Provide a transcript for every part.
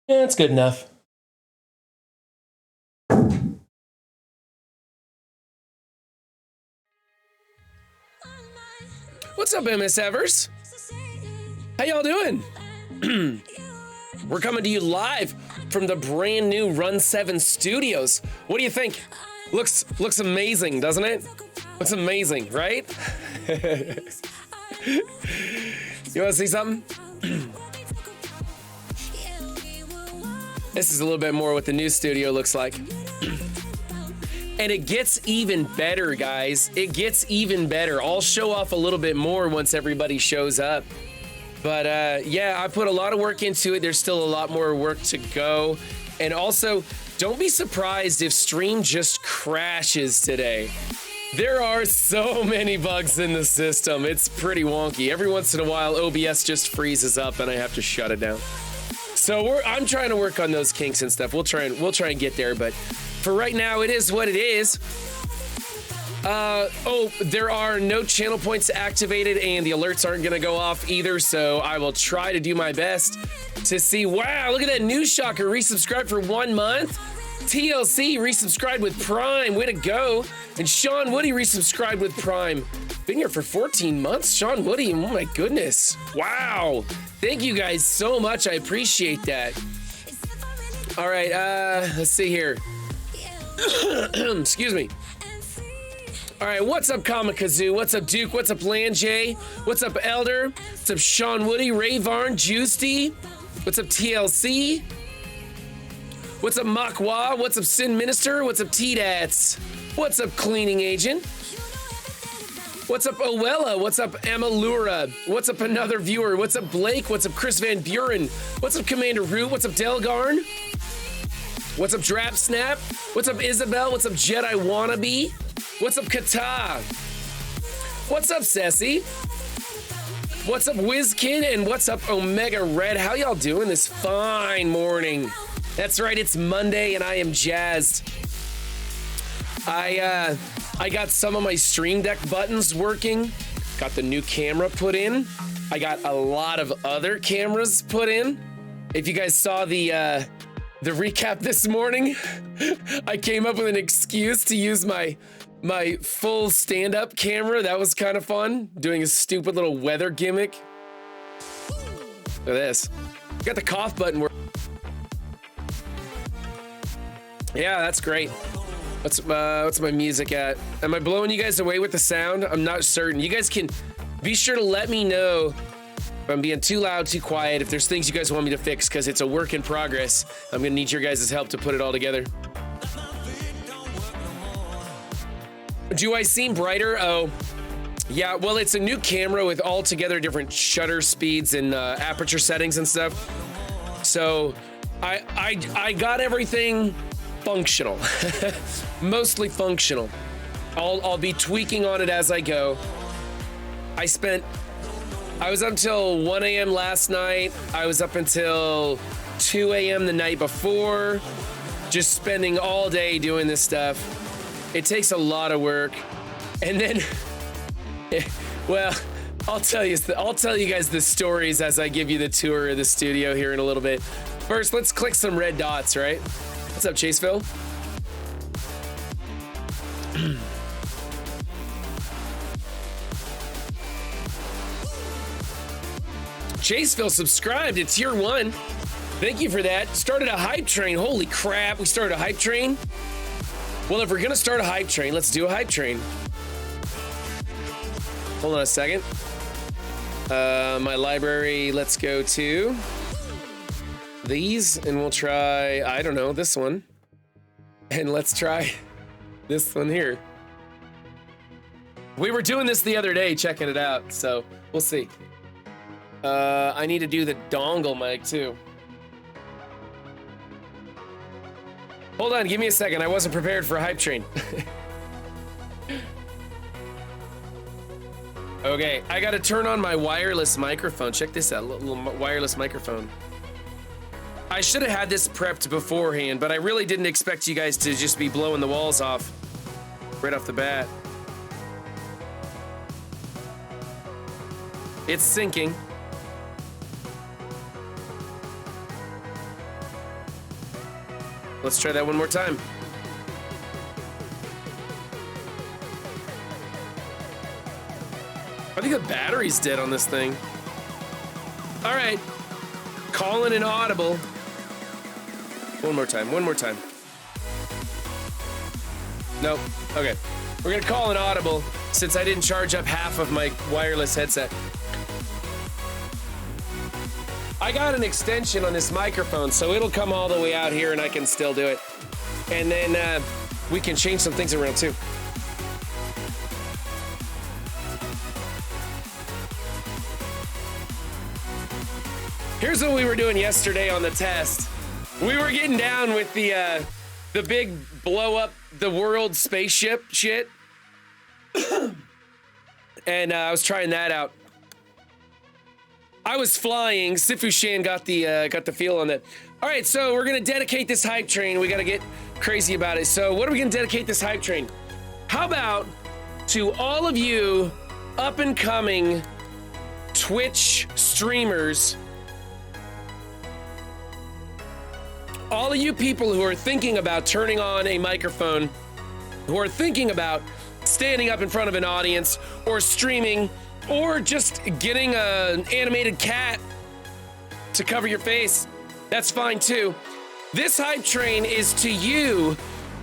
Yeah, it's good enough. What's up, MSFers? How y'all doing? We're coming to you live from the brand new Run 7 studios. What do you think? Looks amazing, doesn't it? Looks amazing, right? You want to see something? This is a little bit more what the new studio looks like. And it gets even better, guys. It gets even better. I'll show off a little bit more once everybody shows up. But yeah, I put a lot of work into it. There's still a lot more work to go. And also, don't be surprised if stream just crashes today. There are so many bugs in the system. It's pretty wonky. Every once in a while, OBS just freezes up and I have to shut it down. So I'm trying to work on those kinks and stuff. We'll try and get there, but for right now, it is what it is. Oh, there are no channel points activated and the alerts aren't gonna go off either, so I will try to do my best to see. Wow, look at that news shocker, resubscribed for 1 month. TLC resubscribed with Prime, way to go. And Sean Woody resubscribed with Prime. Been here for 14 months, Sean Woody, oh my goodness. Wow, thank you guys so much, I appreciate that. All right, let's see here. Excuse me. All right, what's up, Kamikazu? What's up, Duke? What's up, Lanjay? What's up, Elder? What's up, Sean Woody, Ray Varn, Juicy? What's up, TLC? What's up, Makwa? What's up, Sin Minister? What's up, T-Dats? What's up, Cleaning Agent? What's up, Owella? What's up, Amalura? What's up, another viewer? What's up, Blake? What's up, Chris Van Buren? What's up, Commander Root? What's up, Delgarn? What's up, Drap Snap? What's up, Isabel? What's up, Jedi Wannabe? What's up, Kata? What's up, Sassy? What's up, WizKid? And what's up, Omega Red? How y'all doing this fine morning? That's right, it's Monday and I am jazzed. I got some of my Stream Deck buttons working. Got the new camera put in. I got a lot of other cameras put in. If you guys saw the recap this morning, I came up with an excuse to use my full stand-up camera. That was kind of fun, doing a stupid little weather gimmick. Look at this. Got the cough button working. Yeah, that's great. What's my music at? Am I blowing you guys away with the sound? I'm not certain. You guys can be sure to let me know if I'm being too loud, too quiet, if there's things you guys want me to fix, because it's a work in progress. I'm gonna need your guys' help to put it all together. Do I seem brighter? Oh, yeah, well, it's a new camera with altogether different shutter speeds and aperture settings and stuff. So I got everything functional, mostly functional. I'll be tweaking on it as I go. I was up until 1 a.m. last night. I was up until 2 a.m. the night before, just spending all day doing this stuff. It takes a lot of work. And then, well, I'll tell you guys the stories as I give you the tour of the studio here in a little bit. First, let's click some red dots, right? What's up, Chaseville? Chaseville subscribed to tier 1. Thank you for that. Started a hype train. Holy crap, we started a hype train. Well, if we're gonna start a hype train, let's do a hype train. Hold on a second. My library, let's go to these and we'll try, I don't know, this one. And let's try this one here. We were doing this the other day, checking it out, so we'll see. I need to do the dongle mic too. Hold on, give me a second. I wasn't prepared for a hype train. Okay, I gotta turn on my wireless microphone. Check this out, little wireless microphone. I should have had this prepped beforehand, but I really didn't expect you guys to just be blowing the walls off right off the bat. It's syncing. Let's try that one more time. I think the battery's dead on this thing. All right. Calling an audible. One more time. Nope. Okay. We're gonna call an audible since I didn't charge up half of my wireless headset. I got an extension on this microphone, so it'll come all the way out here and I can still do it. And then we can change some things around too. Here's what we were doing yesterday on the test. We were getting down with the big blow up the world spaceship shit. And I was trying that out. I was flying. Sifu Shan got the feel on that. All right, so we're gonna dedicate this hype train. We gotta get crazy about it. So what are we gonna dedicate this hype train? How about to all of you up and coming Twitch streamers, all of you people who are thinking about turning on a microphone, who are thinking about standing up in front of an audience or streaming, or just getting an animated cat to cover your face. That's fine too. This hype train is to you,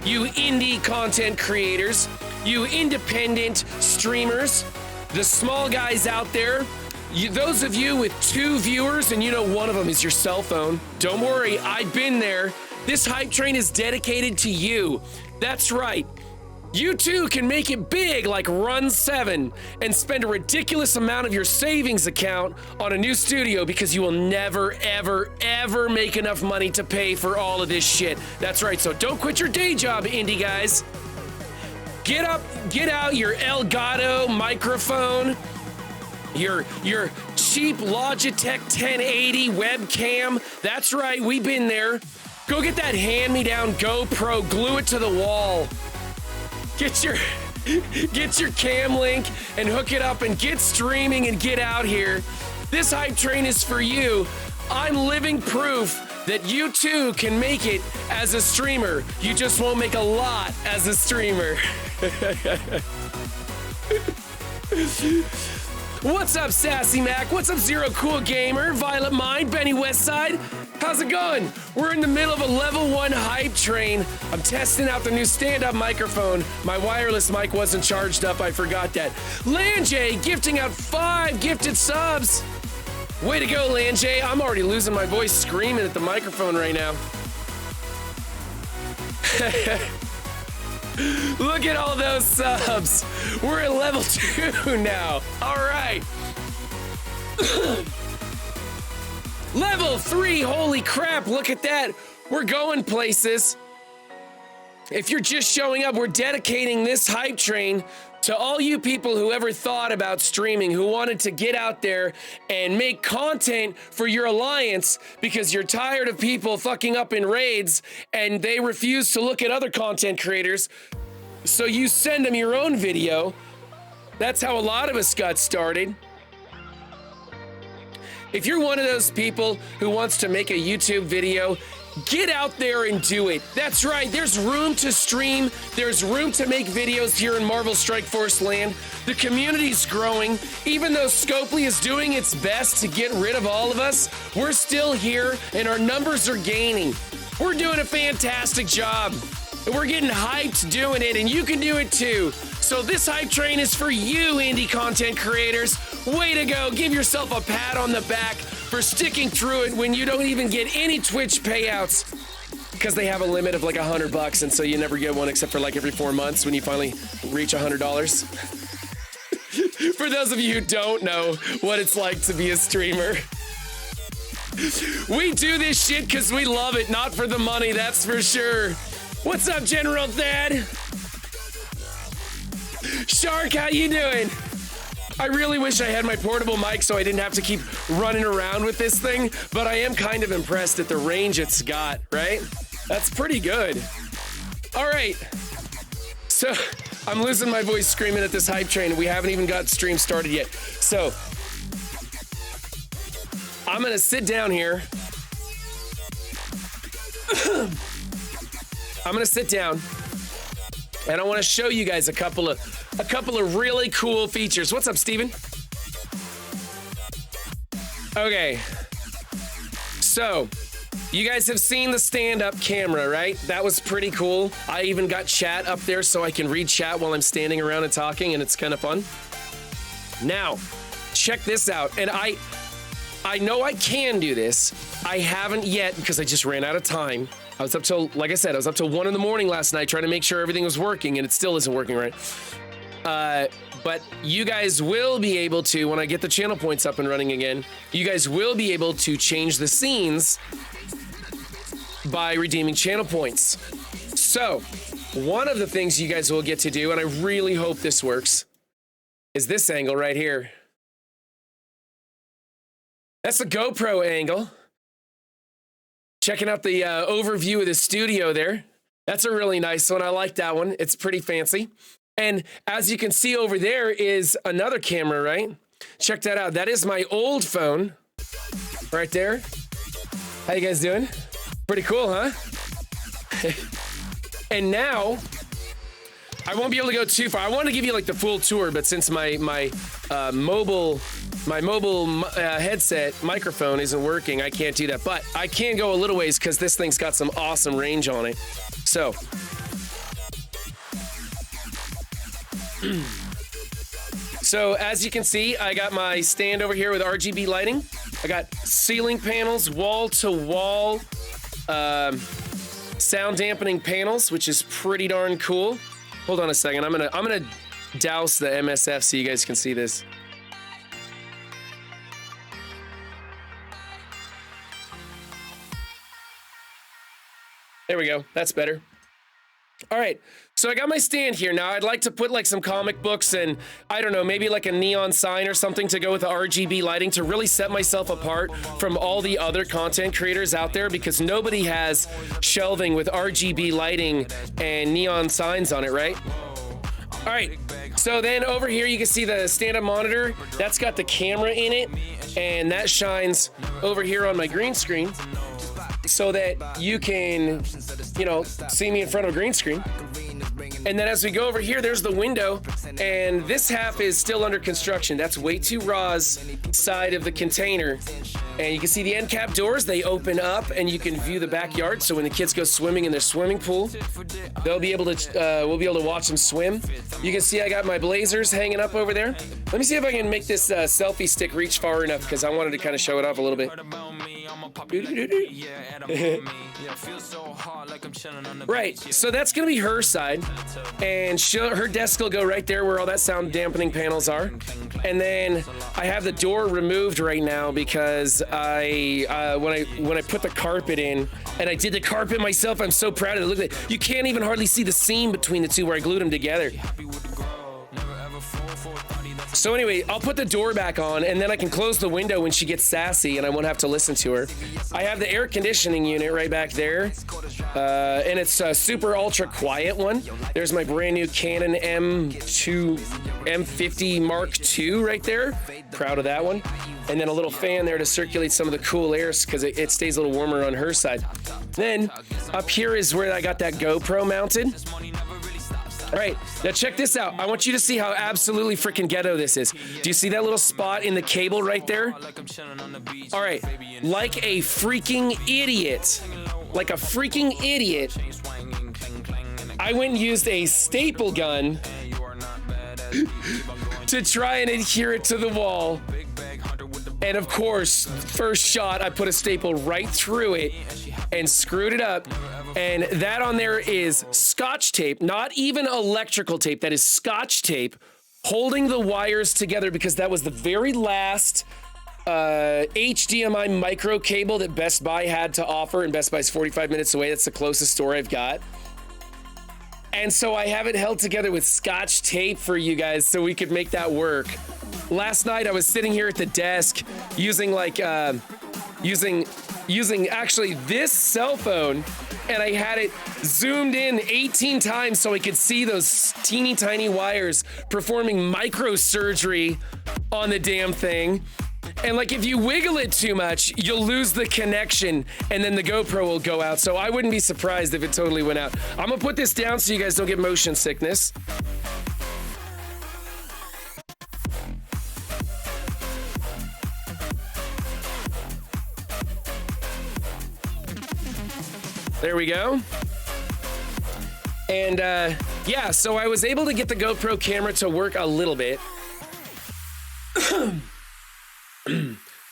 you indie content creators, you independent streamers, the small guys out there, those of you with 2 viewers and you know one of them is your cell phone. Don't worry, I've been there. This hype train is dedicated to you. That's right. You too can make it big like Run 7 and spend a ridiculous amount of your savings account on a new studio because you will never, ever, ever make enough money to pay for all of this shit. That's right, so don't quit your day job, indie guys. Get out your Elgato microphone, your cheap Logitech 1080 webcam. That's right, we've been there. Go get that hand-me-down GoPro, glue it to the wall. Get your cam link and hook it up and get streaming and get out here. This hype train is for you. I'm living proof that you too can make it as a streamer. You just won't make a lot as a streamer. What's up, Sassy Mac? What's up, Zero Cool Gamer? Violet Mind, Benny Westside? How's it going? We're in the middle of a level 1 hype train. I'm testing out the new stand-up microphone. My wireless mic wasn't charged up, I forgot that. Lanjay gifting out 5 gifted subs. Way to go, Lanjay. I'm already losing my voice screaming at the microphone right now. Look at all those subs. We're at level 2 now. All right. Level 3, holy crap, look at that. We're going places. If you're just showing up, we're dedicating this hype train to all you people who ever thought about streaming, who wanted to get out there and make content for your alliance because you're tired of people fucking up in raids and they refuse to look at other content creators. So you send them your own video. That's how a lot of us got started. If you're one of those people who wants to make a YouTube video, get out there and do it. That's right, there's room to stream, there's room to make videos here in Marvel Strike Force land. The community's growing. Even though Scopely is doing its best to get rid of all of us, we're still here and our numbers are gaining. We're doing a fantastic job. And we're getting hyped doing it, and you can do it too. So this hype train is for you, indie content creators. Way to go. Give yourself a pat on the back for sticking through it when you don't even get any Twitch payouts because they have a limit of like $100, and so you never get one except for like every 4 months when you finally reach $100. For those of you who don't know what it's like to be a streamer, we do this shit because we love it, not for the money, that's for sure. What's up, General Thad? Shark, how you doing? I really wish I had my portable mic so I didn't have to keep running around with this thing, but I am kind of impressed at the range it's got, right? That's pretty good. All right. So I'm losing my voice screaming at this hype train and we haven't even got stream started yet. So I'm gonna sit down here. I'm gonna sit down, and I want to show you guys a couple of really cool features. What's up, Steven? Okay, so you guys have seen the stand-up camera, right? That was pretty cool. I even got chat up there so I can read chat while I'm standing around and talking, and it's kind of fun. Now, check this out, and I know I can do this. I haven't yet because I just ran out of time. I was up till, like I said, I was up till 1 in the morning last night trying to make sure everything was working, and it still isn't working right. But you guys will be able to, when I get the channel points up and running again, you guys will be able to change the scenes by redeeming channel points. So, one of the things you guys will get to do, and I really hope this works, is this angle right here. That's the GoPro angle. Checking out the overview of the studio there. That's a really nice one. I like that one. It's pretty fancy. And as you can see over there is another camera, right? Check that out. That is my old phone right there. How you guys doing? Pretty cool, huh? And now, I won't be able to go too far. I want to give you like the full tour, but since my mobile headset microphone isn't working, I can't do that. But I can go a little ways because this thing's got some awesome range on it. So as you can see, I got my stand over here with RGB lighting. I got ceiling panels, wall-to-wall sound dampening panels, which is pretty darn cool. Hold on a second. I'm gonna douse the MSF so you guys can see this. There we go. That's better. All right, so I got my stand here. Now I'd like to put like some comic books and I don't know, maybe like a neon sign or something to go with the RGB lighting to really set myself apart from all the other content creators out there, because nobody has shelving with RGB lighting and neon signs on it, right? All right, so then over here you can see the stand-up monitor. That's got the camera in it, and that shines over here on my green screen so that you can, you know, see me in front of a green screen. And then as we go over here, there's the window, and this half is still under construction. That's Way Too Raw's side of the container. And you can see the end cap doors, they open up and you can view the backyard. So when the kids go swimming in their swimming pool, they'll be able to, we'll be able to watch them swim. You can see I got my blazers hanging up over there. Let me see if I can make this selfie stick reach far enough, because I wanted to kind of show it off a little bit. Right, so that's gonna be her side, and her desk will go right there where all that sound dampening panels are. And then I have the door removed right now because when I put the carpet in, and I did the carpet myself, I'm so proud of it. Look at it. You can't even hardly see the seam between the two where I glued them together. So anyway, I'll put the door back on, and then I can close the window when she gets sassy and I won't have to listen to her. I have the air conditioning unit right back there, and it's a super ultra quiet one. There's my brand new Canon M50 Mark II right there. Proud of that one. And then a little fan there to circulate some of the cool air because it stays a little warmer on her side. Then up here is where I got that GoPro mounted. All right, now check this out. I want you to see how absolutely freaking ghetto this is. Do you see that little spot in the cable right there? All right, like a freaking idiot, I went and used a staple gun to try and adhere it to the wall. And of course, first shot, I put a staple right through it and screwed it up. And that on there is Scotch tape, not even electrical tape. That is Scotch tape holding the wires together, because that was the very last HDMI micro cable that Best Buy had to offer, and Best Buy's 45 minutes away. That's the closest store I've got. And so I have it held together with Scotch tape for you guys so we could make that work. Last night I was sitting here at the desk using using actually this cell phone, and I had it zoomed in 18 times so I could see those teeny tiny wires performing microsurgery on the damn thing. And like if you wiggle it too much, you'll lose the connection and then the GoPro will go out. So I wouldn't be surprised if it totally went out. I'm gonna put this down so you guys don't get motion sickness. There we go. And yeah, so I was able to get the GoPro camera to work a little bit.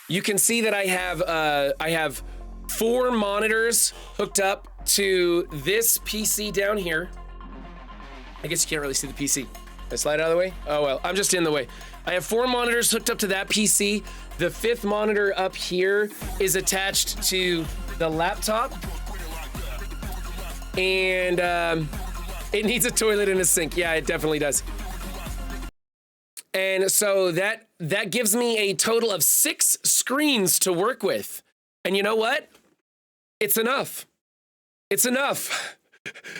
You can see that I have 4 monitors hooked up to this PC down here. I guess you can't really see the PC. I slide out of the way? Oh well, I'm just in the way. I have 4 monitors hooked up to that PC. The 5th monitor up here is attached to the laptop. And it needs a toilet and a sink. Yeah, it definitely does. And so that gives me a total of 6 screens to work with. And you know what? It's enough. It's enough.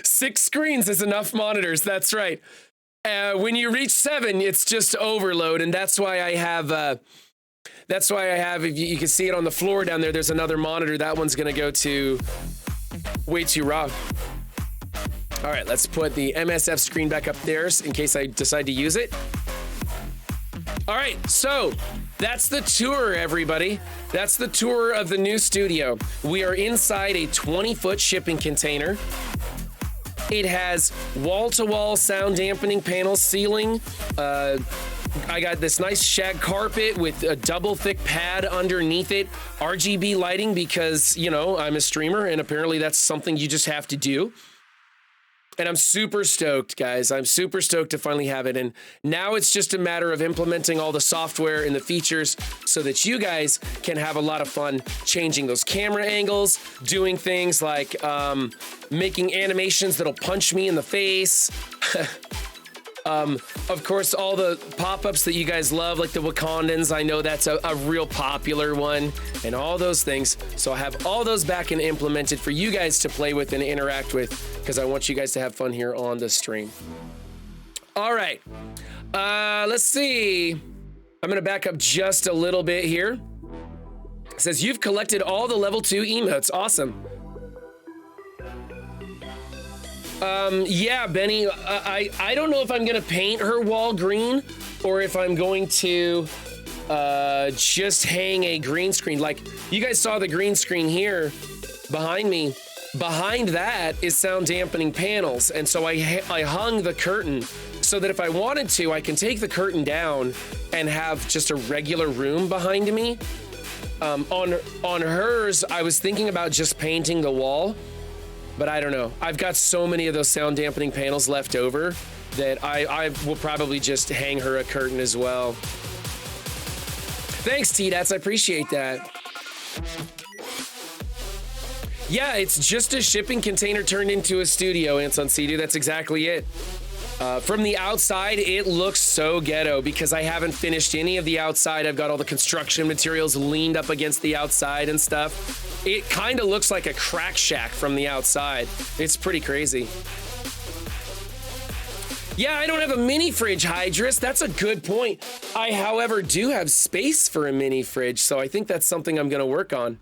6 screens is enough monitors. That's right. When you reach 7, it's just overload. And that's why I have, if you can see it on the floor down there, there's another monitor. That one's going to go to way too raw. All right, let's put the MSF screen back up there in case I decide to use it. All right, so that's the tour, everybody. That's the tour of the new studio. We are inside a 20-foot shipping container. It has wall-to-wall sound dampening panel ceiling. I got this nice shag carpet with a double thick pad underneath it. RGB lighting because, you know, I'm a streamer and apparently that's something you just have to do. And I'm super stoked, guys. I'm super stoked to finally have it. And now it's just a matter of implementing all the software and the features so that you guys can have a lot of fun changing those camera angles, doing things like making animations that'll punch me in the face. Of course, all the pop-ups that you guys love, like the Wakandans, I know that's a real popular one, and all those things. So I have all those back and implemented for you guys to play with and interact with, because I want you guys to have fun here on the stream. All right, let's see. I'm gonna back up just a little bit here. It says, you've collected all the level 2 emotes. Awesome. Yeah, Benny, I don't know if I'm gonna paint her wall green or if I'm going to just hang a green screen. Like, you guys saw the green screen here behind me. Behind that is sound dampening panels. And so I hung the curtain so that if I wanted to, I can take the curtain down and have just a regular room behind me. On hers, I was thinking about just painting the wall. But I don't know. I've got so many of those sound dampening panels left over that I will probably just hang her a curtain as well. Thanks, T-Dats. I appreciate that. Yeah, it's just a shipping container turned into a studio, Anson Sea-Doo. That's exactly it. From the outside, it looks so ghetto because I haven't finished any of the outside. I've got all the construction materials leaned up against the outside and stuff. It kind of looks like a crack shack from the outside. It's pretty crazy. Yeah, I don't have a mini fridge, Hydrus. That's a good point. I, however, do have space for a mini fridge, so I think that's something I'm gonna work on.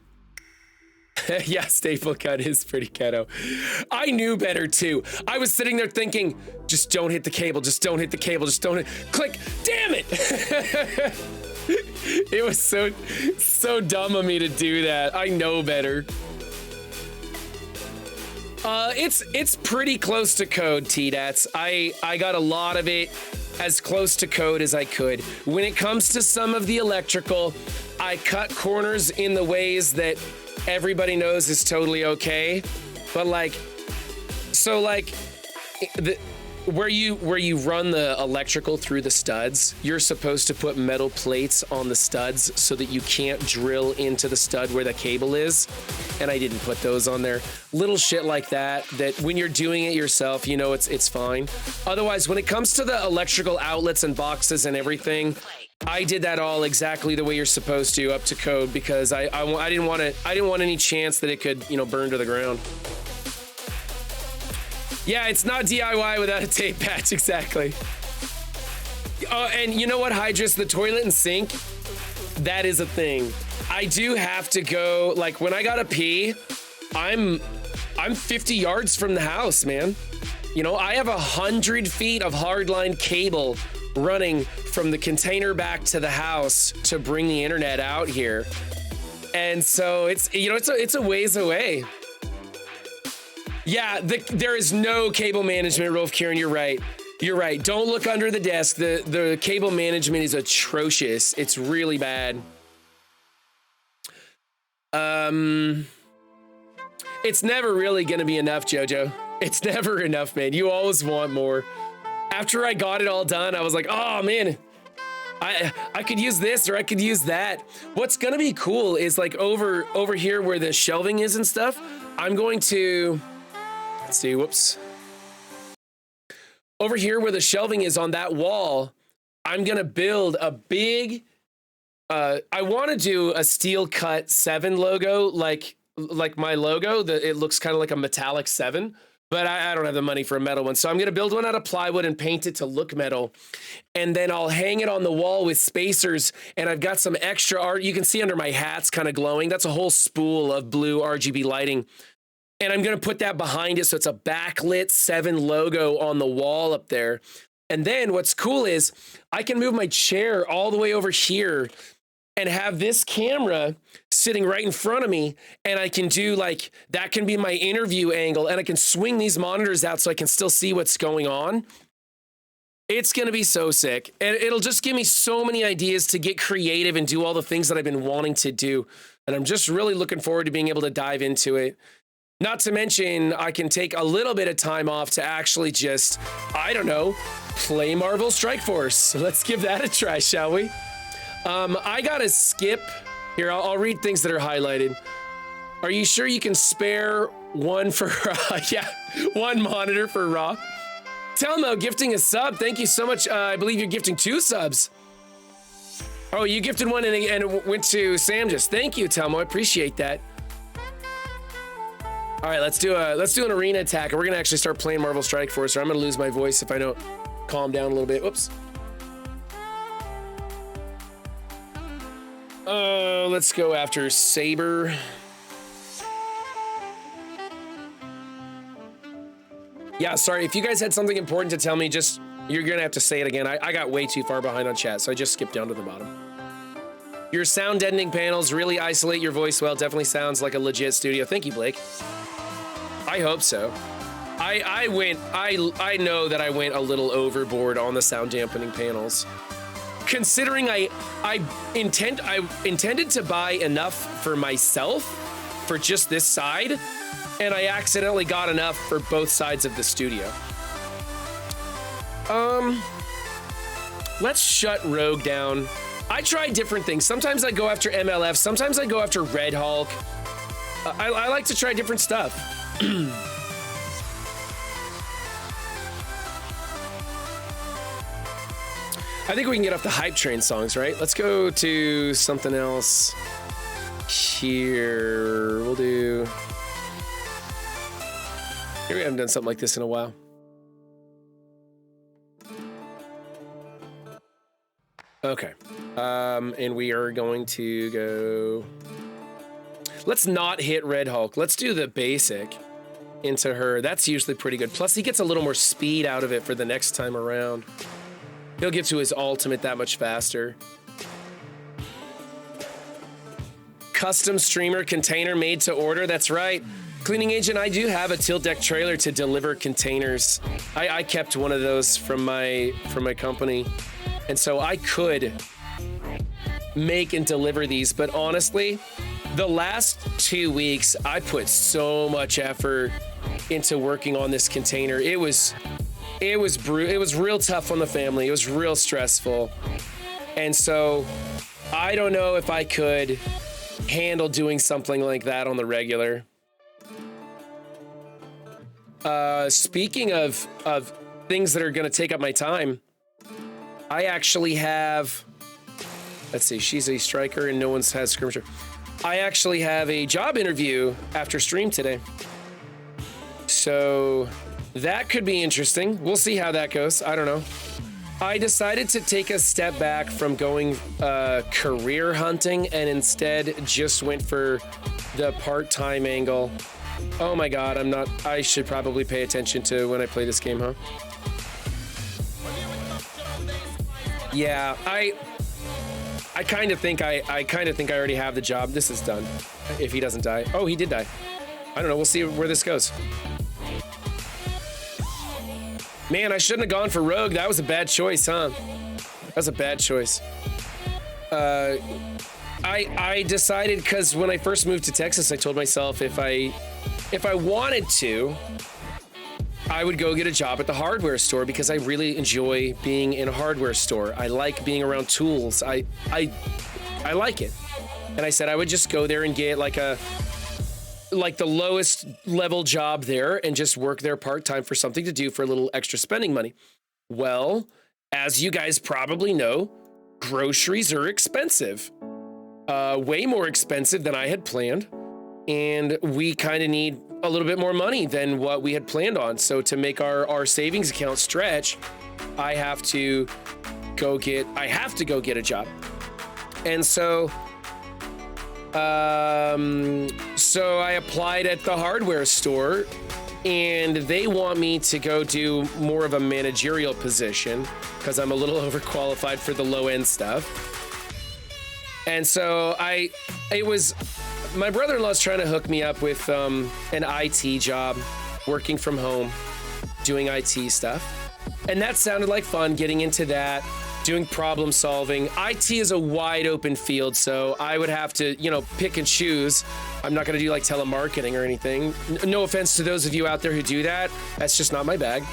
Yeah, staple cut is pretty ghetto. I knew better too. I was sitting there thinking, just don't hit the cable, just don't hit the cable, just don't hit, click, damn it! It was so dumb of me to do that. I know better. It's pretty close to code, T-Dats. I got a lot of it as close to code as I could. When it comes to some of the electrical, I cut corners in the ways that everybody knows is totally okay. But like, so like, where you run the electrical through the studs, you're supposed to put metal plates on the studs so that you can't drill into the stud where the cable is. And I didn't put those on there. Little shit like that when you're doing it yourself, you know, it's fine. Otherwise, when it comes to the electrical outlets and boxes and everything, I did that all exactly the way you're supposed to, up to code, because I didn't want any chance that it could, you know, burn to the ground. Yeah, it's not DIY without a tape patch, exactly. And you know what, Hydrus, the toilet and sink, That is a thing. I do have to go, like when I gotta pee, I'm 50 yards from the house, man. You know, I have 100 feet of hardline cable running from the container back to the house to bring the internet out here. And so it's, you know, it's a ways away. Yeah, there is no cable management, Rolf Kieran, you're right. You're right. Don't look under the desk. The cable management is atrocious. It's really bad. It's never really going to be enough, Jojo. It's never enough, man. You always want more. After I got it all done, I was like, oh man, I could use this or I could use that. What's going to be cool is like over here where the shelving is and stuff, I'm going to, let's see, whoops. Over here where the shelving is on that wall, I'm going to build a big, I want to do a steel cut 7 logo, like my logo. It looks kind of like a metallic 7, but I don't have the money for a metal one. So I'm going to build one out of plywood and paint it to look metal. And then I'll hang it on the wall with spacers. And I've got some extra art. You can see under my hat's kind of glowing. That's a whole spool of blue RGB lighting. And I'm going to put that behind it. So it's a backlit 7 logo on the wall up there. And then what's cool is I can move my chair all the way over here and have this camera sitting right in front of me. And I can do like, that can be my interview angle. And I can swing these monitors out so I can still see what's going on. It's going to be so sick. And it'll just give me so many ideas to get creative and do all the things that I've been wanting to do. And I'm just really looking forward to being able to dive into it. Not to mention, I can take a little bit of time off to actually just, I don't know, play Marvel Strike Force. So let's give that a try, shall we? I gotta skip. Here, I'll read things that are highlighted. Are you sure you can spare one for, yeah, one monitor for Raw? Telmo gifting a sub. Thank you so much. I believe you're gifting 2 subs. Oh, you gifted one and it went to Sam just. Thank you, Telmo. I appreciate that. All right, let's do an arena attack. We're gonna actually start playing Marvel Strike Force, or I'm gonna lose my voice if I don't calm down a little bit. Whoops. Let's go after Saber. Yeah, sorry, if you guys had something important to tell me, just, you're gonna have to say it again. I got way too far behind on chat, so I just skipped down to the bottom. Your sound deadening panels really isolate your voice well. Definitely sounds like a legit studio. Thank you, Blake. I hope so. I know that I went a little overboard on the sound dampening panels. Considering I intended to buy enough for myself for just this side, and I accidentally got enough for both sides of the studio. Let's shut Rogue down. I try different things. Sometimes I go after MLF. Sometimes I go after Red Hulk. I like to try different stuff. I think we can get off the hype train songs, right? Let's go to something else here. We'll do... Here, we haven't done something like this in a while. Okay. And we are going to go... Let's not hit Red Hulk. Let's do the basic into her. That's usually pretty good. Plus, he gets a little more speed out of it for the next time around. He'll get to his ultimate that much faster. Custom streamer container made to order. That's right. Cleaning Agent, I do have a tilt deck trailer to deliver containers. I kept one of those from my company. And so I could make and deliver these, but honestly, the last 2 weeks, I put so much effort into working on this container. It was real tough on the family. It was real stressful. And so I don't know if I could handle doing something like that on the regular. Speaking of things that are going to take up my time, I actually have, let's see, she's a striker and no one's has skirmisher. I actually have a job interview after stream today. So that could be interesting. We'll see how that goes. I don't know. I decided to take a step back from going career hunting and instead just went for the part-time angle. Oh my God, I should probably pay attention to when I play this game, huh? Yeah, I kind of think I already have the job. This is done. If he doesn't die. Oh, he did die. I don't know. We'll see where this goes. Man, I shouldn't have gone for Rogue. That was a bad choice, huh? That was a bad choice. I decided, because when I first moved to Texas, I told myself if I wanted to, I would go get a job at the hardware store because I really enjoy being in a hardware store. I like being around tools. I like it. And I said I would just go there and get like the lowest level job there and just work there part-time for something to do for a little extra spending money. Well, as you guys probably know, groceries are expensive. Way more expensive than I had planned. And we kind of need a little bit more money than what we had planned on. So to make our savings account stretch, I have to go get a job. And so I applied at the hardware store, and they want me to go do more of a managerial position because I'm a little overqualified for the low end stuff. And so my brother-in-law's trying to hook me up with an IT job, working from home, doing IT stuff. And that sounded like fun, getting into that, doing problem solving. IT is a wide open field, so I would have to, pick and choose. I'm not gonna do like telemarketing or anything. No offense to those of you out there who do that. That's just not my bag.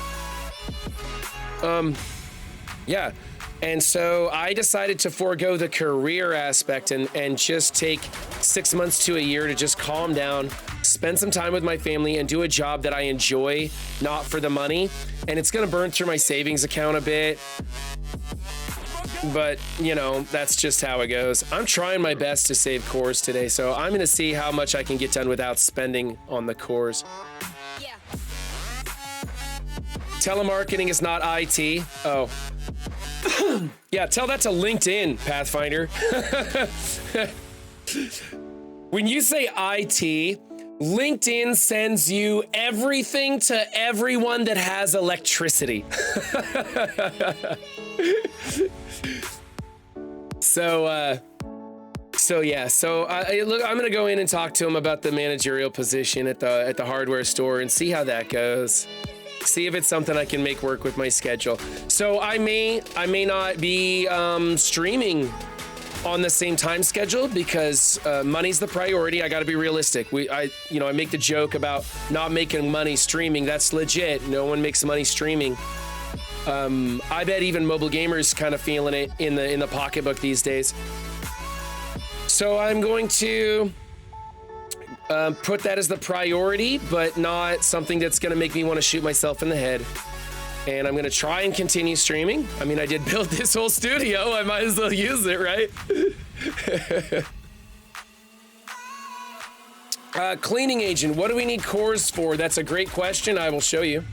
Yeah. And so I decided to forego the career aspect and just take 6 months to a year to just calm down, spend some time with my family, and do a job that I enjoy, not for the money. And it's gonna burn through my savings account a bit. But, that's just how it goes. I'm trying my best to save cores today, so I'm gonna see how much I can get done without spending on the cores. Yeah. Telemarketing is not IT. Oh. Yeah, tell that to LinkedIn, Pathfinder. When you say IT, LinkedIn sends you everything to everyone that has electricity. So I'm gonna go in and talk to him about the managerial position at the hardware store and see how that goes. See if it's something I can make work with my schedule. So I may not be streaming on the same time schedule because money's the priority. I got to be realistic. I make the joke about not making money streaming. That's legit. No one makes money streaming. I bet even mobile gamers kind of feeling it in the pocketbook these days. So I'm going to put that as the priority, but not something that's going to make me want to shoot myself in the head. And I'm going to try and continue streaming. I mean, I did build this whole studio. I might as well use it, right? Cleaning agent, what do we need cores for? That's a great question. I will show you.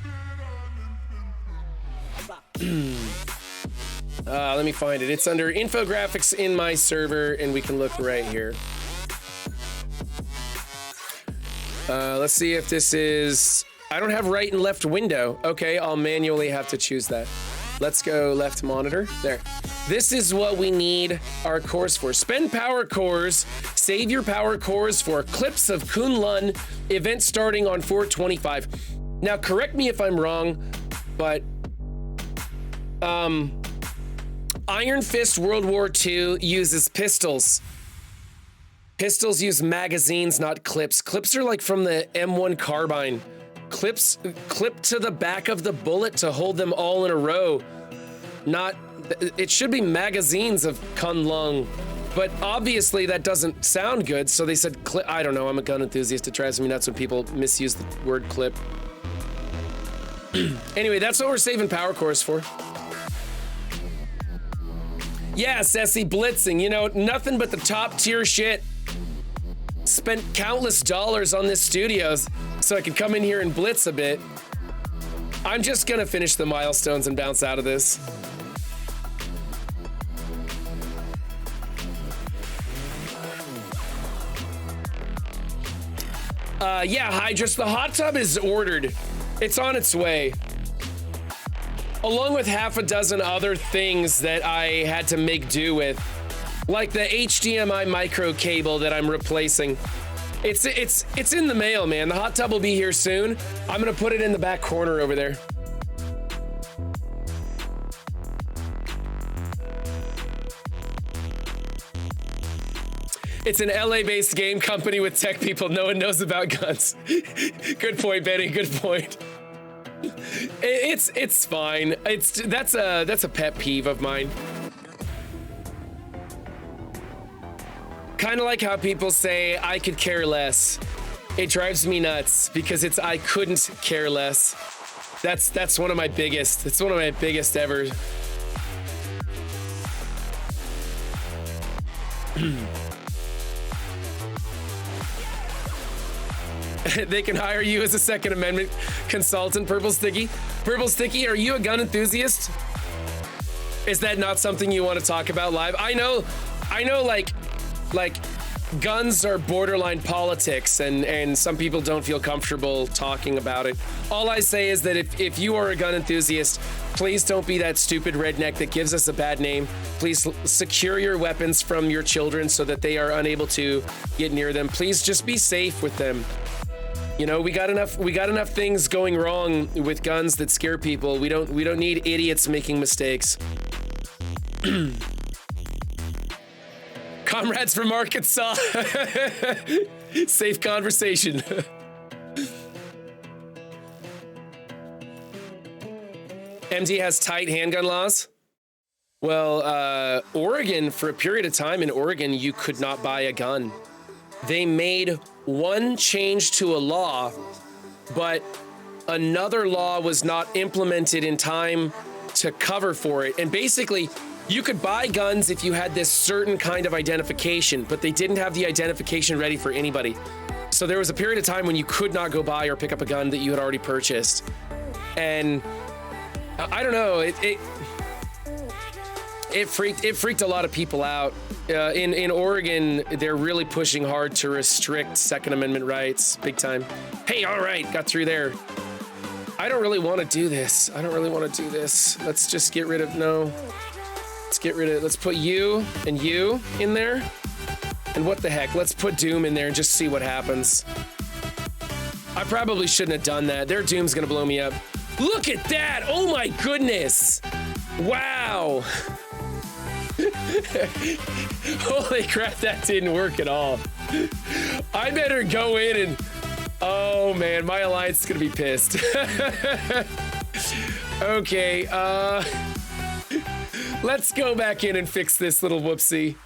Let me find it. It's under infographics in my server, and we can look right here. Let's see if this is... I don't have right and left window. Okay, I'll manually have to choose that. Let's go left monitor. There. This is what we need our cores for. Spend power cores. Save your power cores for Clips of Kunlun event starting on 4/25. Now, correct me if I'm wrong, but Iron Fist World War II uses pistols. Pistols use magazines, not clips. Clips are like from the M1 carbine. Clips clip to the back of the bullet to hold them all in a row. It should be magazines of Kunlun, but obviously that doesn't sound good, so they said clip. I don't know, I'm a gun enthusiast. It drives me nuts when people misuse the word clip. Anyway, that's what we're saving power cores for. Yeah, Ceci, blitzing, nothing but the top tier shit. Spent countless dollars on this studio so I could come in here and blitz a bit. I'm just gonna finish the milestones and bounce out of this. Yeah, Hydrus, the hot tub is ordered. It's on its way. Along with half a dozen other things that I had to make do with. Like the HDMI micro cable that I'm replacing. It's in the mail, man. The hot tub will be here soon. I'm gonna put it in the back corner over there. It's an LA-based game company with tech people. No one knows about guns. Good point, Benny. Good point. It's fine. That's a pet peeve of mine. Kind of like how people say I could care less. It drives me nuts because it's I couldn't care less. That's one of my biggest. It's one of my biggest ever. They can hire you as a Second Amendment consultant, Purple Sticky. Purple Sticky, are you a gun enthusiast? Is that not something you want to talk about live? I know like guns are borderline politics and some people don't feel comfortable talking about it. All I say is that if you are a gun enthusiast, please don't be that stupid redneck that gives us a bad name. Please secure your weapons from your children so that they are unable to get near them. Please just be safe with them. You know, we got enough things going wrong with guns that scare people. We don't need idiots making mistakes. Comrades from Arkansas. Safe conversation. MD has tight handgun laws. Well, Oregon, for a period of time in Oregon, you could not buy a gun. They made one change to a law, but another law was not implemented in time to cover for it. And basically, you could buy guns if you had this certain kind of identification, but they didn't have the identification ready for anybody. So there was a period of time when you could not go buy or pick up a gun that you had already purchased. And I don't know, it freaked a lot of people out. In Oregon, they're really pushing hard to restrict Second Amendment rights, big time. Hey, all right, got through there. I don't really want to do this. Let's just get rid of, no. Let's put you and you in there. And what the heck, let's put Doom in there and just see what happens. I probably shouldn't have done that. Their Doom's gonna blow me up. Look at that, oh my goodness. Wow. Holy crap, that didn't work at all. I better go in and, oh man, my alliance is gonna be pissed. Okay, let's go back in and fix this little whoopsie.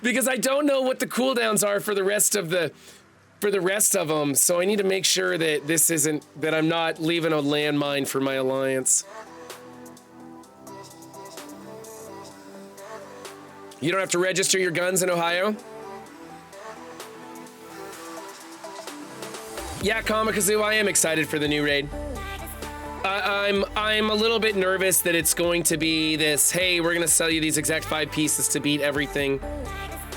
Because I don't know what the cooldowns are for the rest of them, so I need to make sure that that I'm not leaving a landmine for my alliance. You don't have to register your guns in Ohio? Yeah, Kamikazu, I am excited for the new raid. I'm a little bit nervous that it's going to be this, hey, we're gonna sell you these exact 5 pieces to beat everything.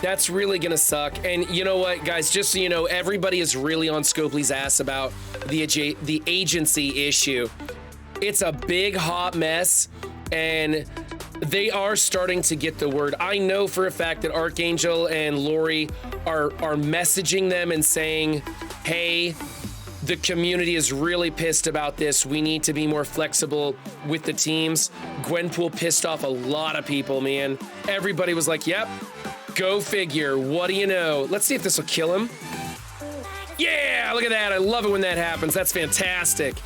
That's really gonna suck. And you know what, guys, just so you know, everybody is really on Scopely's ass about the agency issue. It's a big hot mess, and they are starting to get the word. I know for a fact that Archangel and Lori are messaging them and saying, hey, the community is really pissed about this. We need to be more flexible with the teams. Gwenpool pissed off a lot of people, man. Everybody was like, yep, go figure. What do you know? Let's see if this will kill him. Yeah, look at that. I love it when that happens. That's fantastic.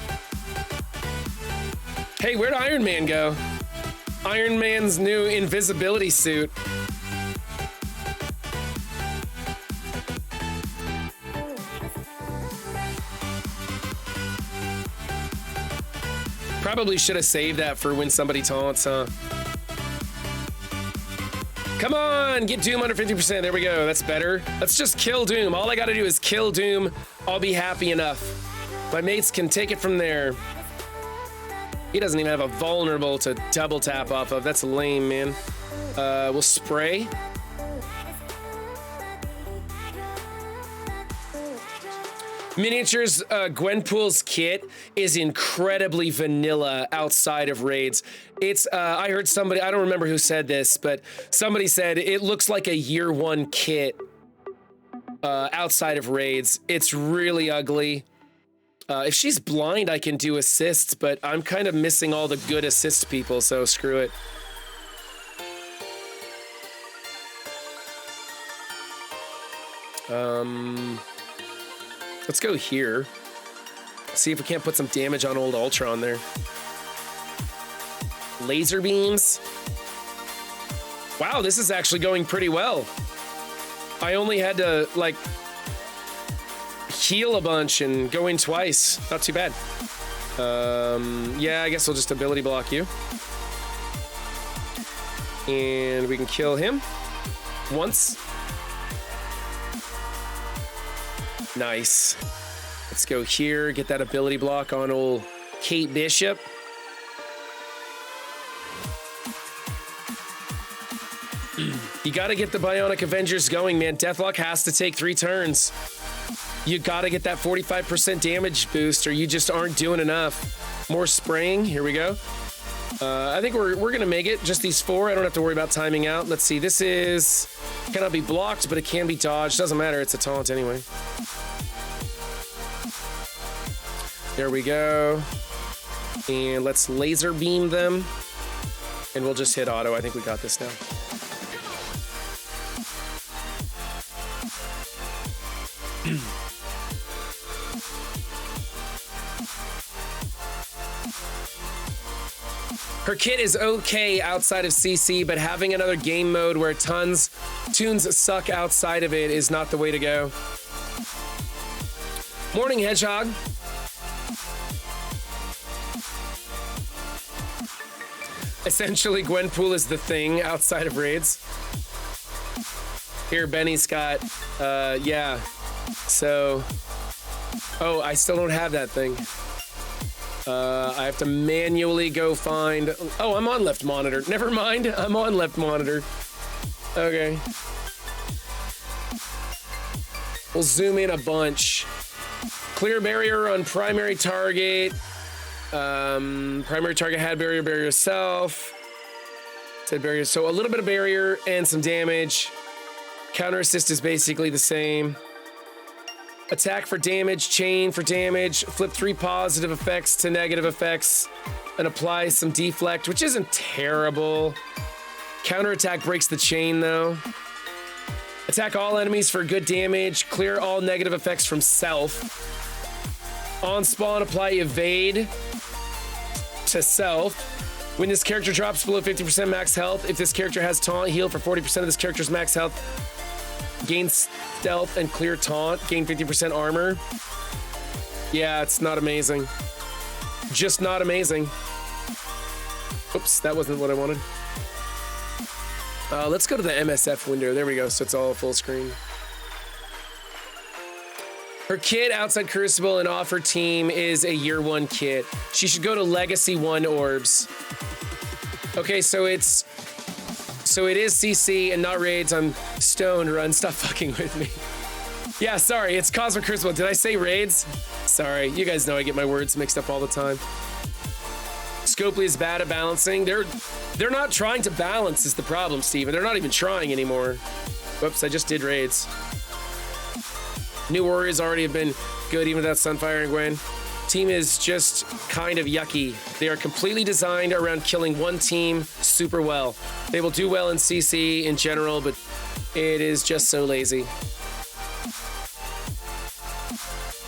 Hey, where'd Iron Man go? Iron Man's new invisibility suit. Probably should have saved that for when somebody taunts, huh? Come on, get Doom under 50%. There we go, that's better. Let's just kill Doom. All I gotta do is kill Doom. I'll be happy enough. My mates can take it from there. He doesn't even have a vulnerable to double tap off of. That's lame, man. We'll spray. Miniatures, Gwenpool's kit is incredibly vanilla outside of raids. It's, I heard somebody, I don't remember who said this, but somebody said it looks like a year one kit outside of raids. It's really ugly. If she's blind, I can do assists, but I'm kind of missing all the good assist people, so screw it. Let's go here. See if we can't put some damage on old Ultron there. Laser beams. Wow, this is actually going pretty well. I only had to, like, heal a bunch and go in twice. Not too bad. Yeah, I guess we'll just ability block you. And we can kill him once. Nice. Let's go here, get that ability block on old Kate Bishop. You gotta get the Bionic Avengers going, man. Deathlock has to take 3 turns. You gotta get that 45% damage boost or you just aren't doing enough. More spraying, here we go. I think we're gonna make it, just these 4. I don't have to worry about timing out. Let's see, this is, cannot be blocked, but it can be dodged. Doesn't matter, it's a taunt anyway. There we go. And let's laser beam them. And we'll just hit auto. I think we got this now. Her kit is okay outside of CC, but having another game mode where tunes suck outside of it is not the way to go. Morning, Hedgehog. Essentially, Gwenpool is the thing outside of raids. Here, Benny's got, yeah. So, oh, I still don't have that thing. I have to manually go find, oh, I'm on left monitor. Never mind, I'm on left monitor. Okay. We'll zoom in a bunch. Clear barrier on primary target. Primary target had barrier, barrier yourself. Said barrier, so a little bit of barrier and some damage. Counter assist is basically the same. Attack for damage, chain for damage, flip 3 positive effects to negative effects, and apply some deflect, which isn't terrible. Counterattack breaks the chain though. Attack all enemies for good damage, clear all negative effects from self. On spawn, apply evade to self. When this character drops below 50% max health, if this character has taunt, heal for 40% of this character's max health. Gain stealth and clear taunt, gain 50% armor. Yeah, it's not amazing. Just not amazing. Oops, that wasn't what I wanted. Let's go to the MSF window. There we go, so it's all full screen. Her kit outside Crucible and off her team is a year 1 kit. She should go to Legacy 1 orbs. Okay, so it is CC and not raids. I'm stoned, Run. Stop fucking with me. Yeah, sorry, it's Cosmic Crucible. Did I say raids? Sorry, you guys know I get my words mixed up all the time. Scopely is bad at balancing. They're not trying to balance is the problem, Steven. They're not even trying anymore. Whoops, I just did raids. New Warriors already have been good even without Sunfire and Gwen. Team is just kind of yucky. They are completely designed around killing one team super well. They will do well in CC in general, but it is just so lazy.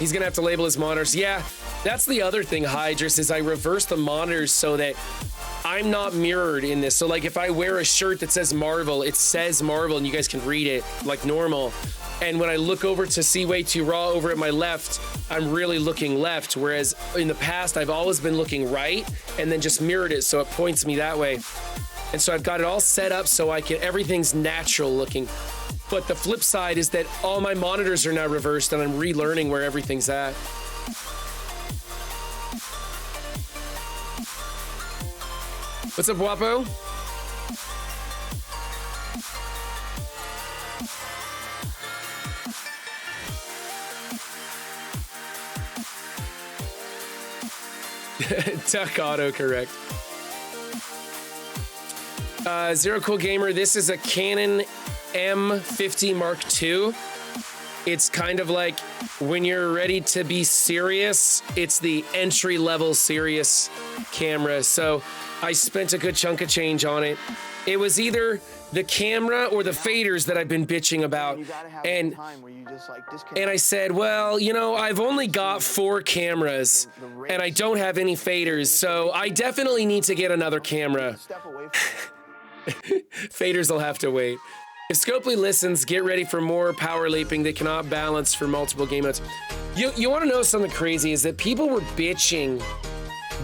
He's gonna have to label his monitors. Yeah, that's the other thing, Hydrus, is I reverse the monitors so that I'm not mirrored in this. So like if I wear a shirt that says Marvel, it says Marvel and you guys can read it like normal. And when I look over to see Way Too Raw over at my left, I'm really looking left. Whereas in the past, I've always been looking right and then just mirrored it so it points me that way. And so I've got it all set up so everything's natural looking. But the flip side is that all my monitors are now reversed and I'm relearning where everything's at. What's up, Wapo? Duck autocorrect. Zero Cool Gamer, this is a Canon M50 Mark II. It's kind of like when you're ready to be serious, it's the entry-level serious camera. So I spent a good chunk of change on it. It was either the camera or the faders that I've been bitching about. And I said, well, you know, I've only got 4 cameras and I don't have any faders, so I definitely need to get another camera. Faders will have to wait. If Scopely listens, get ready for more power leaping. They cannot balance for multiple game modes. You want to know something crazy is that people were bitching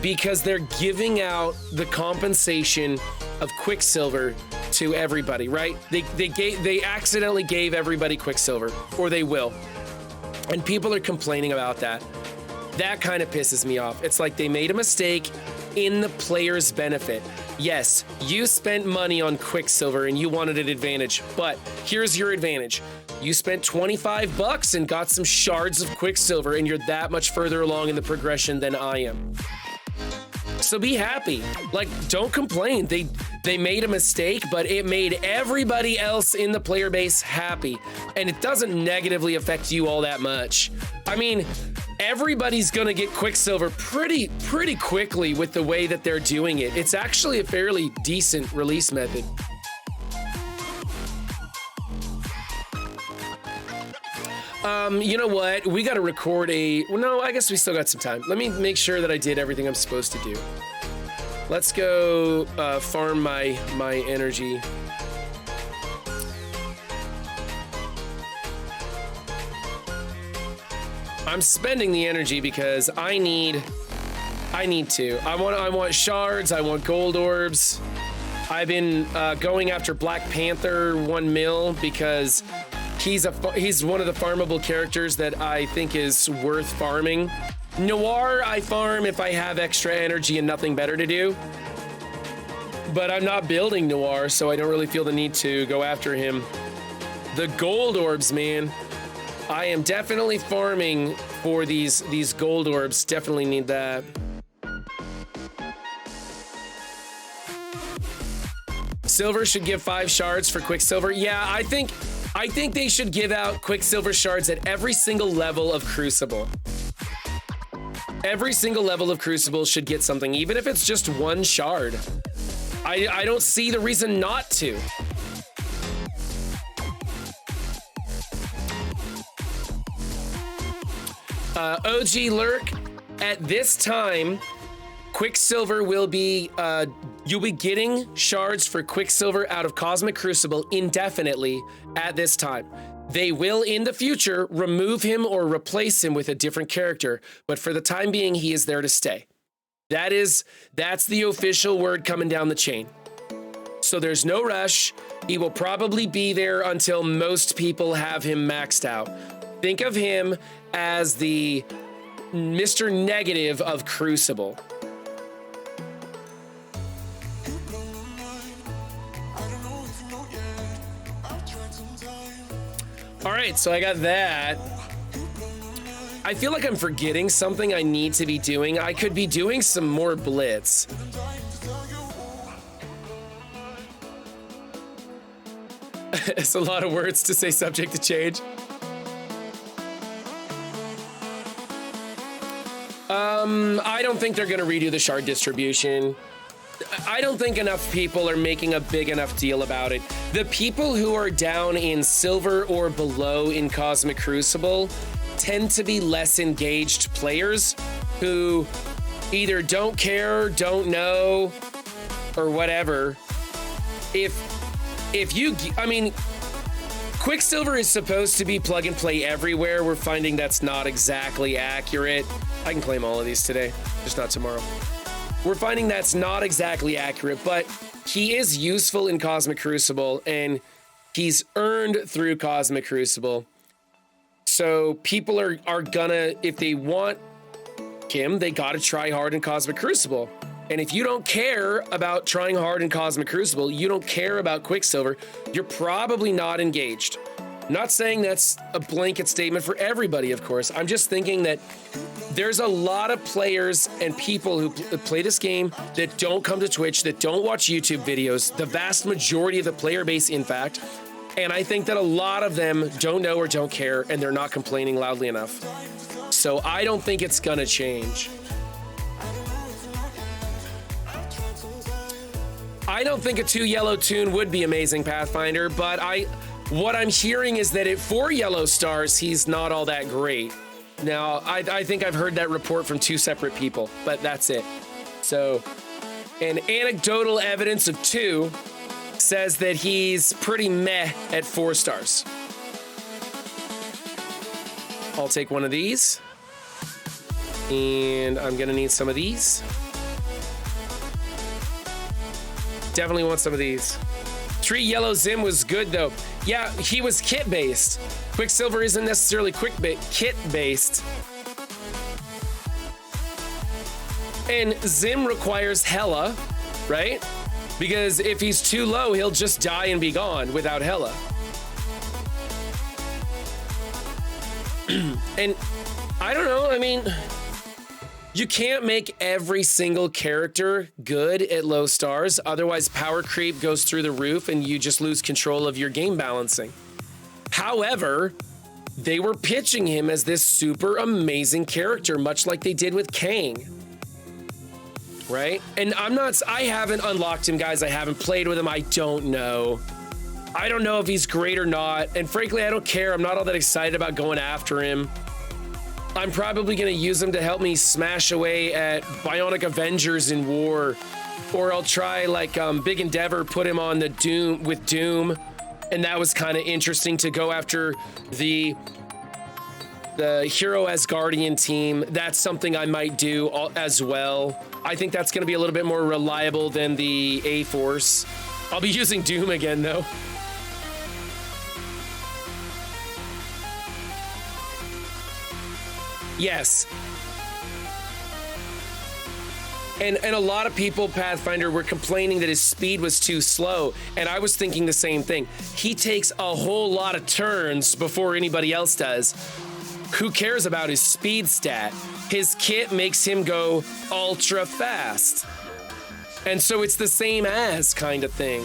because they're giving out the compensation of Quicksilver to everybody, right? They accidentally gave everybody Quicksilver, or they will. And people are complaining about that. That kind of pisses me off. It's like they made a mistake in the player's benefit. Yes, you spent money on Quicksilver and you wanted an advantage, but here's your advantage. You spent $25 and got some shards of Quicksilver, and you're that much further along in the progression than I am. So be happy. Like, don't complain. They made a mistake, but it made everybody else in the player base happy, and it doesn't negatively affect you all that much. I mean, everybody's gonna get Quicksilver pretty quickly with the way that they're doing it. It's actually a fairly decent release method. You know what? We gotta record well, no, I guess we still got some time. Let me make sure that I did everything I'm supposed to do. Let's go farm my energy. I'm spending the energy because I need to. I want shards. I want gold orbs. I've been going after Black Panther 1 mil because he's one of the farmable characters that I think is worth farming. Noir I farm if I have extra energy and nothing better to do. But I'm not building Noir, so I don't really feel the need to go after him. The gold orbs, man. I am definitely farming for these gold orbs. Definitely need that. Silver should give 5 shards for Quicksilver. Yeah, I think they should give out Quicksilver shards at every single level of Crucible. Every single level of Crucible should get something, even if it's just 1 shard. I don't see the reason not to. OG Lurk, at this time, Quicksilver will be, you'll be getting shards for Quicksilver out of Cosmic Crucible indefinitely at this time. They will, in the future, remove him or replace him with a different character, but for the time being, he is there to stay. That's the official word coming down the chain. So there's no rush. He will probably be there until most people have him maxed out. Think of him as the Mr. Negative of Crucible. All right, so I got that. I feel like I'm forgetting something I need to be doing. I could be doing some more Blitz. It's a lot of words to say subject to change. I don't think they're gonna redo the shard distribution. I don't think enough people are making a big enough deal about it. The people who are down in silver or below in Cosmic Crucible tend to be less engaged players who either don't care, don't know, or whatever. I mean, Quicksilver is supposed to be plug and play everywhere. We're finding that's not exactly accurate. I can claim all of these today, just not tomorrow. We're finding that's not exactly accurate, but he is useful in Cosmic Crucible, and he's earned through Cosmic Crucible. So people are gonna, if they want him, they gotta try hard in Cosmic Crucible. And if you don't care about trying hard in Cosmic Crucible, you don't care about Quicksilver, you're probably not engaged. Not saying that's a blanket statement for everybody, of course. I'm just thinking that there's a lot of players and people who play this game that don't come to Twitch, that don't watch YouTube videos, the vast majority of the player base, in fact. And I think that a lot of them don't know or don't care, and they're not complaining loudly enough. So I don't think it's gonna change. I don't think a 2 yellow tune would be amazing, Pathfinder, but what I'm hearing is that at 4 yellow stars, he's not all that great. Now, I think I've heard that report from 2 separate people, but that's it. So, and anecdotal evidence of 2 says that he's pretty meh at 4 stars. I'll take one of these. And I'm gonna need some of these. Definitely want some of these. 3 yellow Zim was good though. Yeah, he was kit based. Quicksilver isn't necessarily kit based. And Zim requires Hela, right? Because if he's too low, he'll just die and be gone without Hela. And I don't know, I mean, you can't make every single character good at low stars, otherwise power creep goes through the roof and you just lose control of your game balancing. However, they were pitching him as this super amazing character, much like they did with Kang. Right? And I haven't unlocked him, guys. I haven't played with him. I don't know. I don't know if he's great or not. And frankly, I don't care. I'm not all that excited about going after him. I'm probably going to use him to help me smash away at Bionic Avengers in war. Or I'll try like Big Endeavor, put him on the Doom. And that was kind of interesting to go after the Hero Asgardian team. That's something I might do as well. I think that's going to be a little bit more reliable than the A-Force. I'll be using Doom again, though. Yes. And a lot of people, Pathfinder, were complaining that his speed was too slow. And I was thinking the same thing. He takes a whole lot of turns before anybody else does. Who cares about his speed stat? His kit makes him go ultra fast. And so it's the same as kind of thing.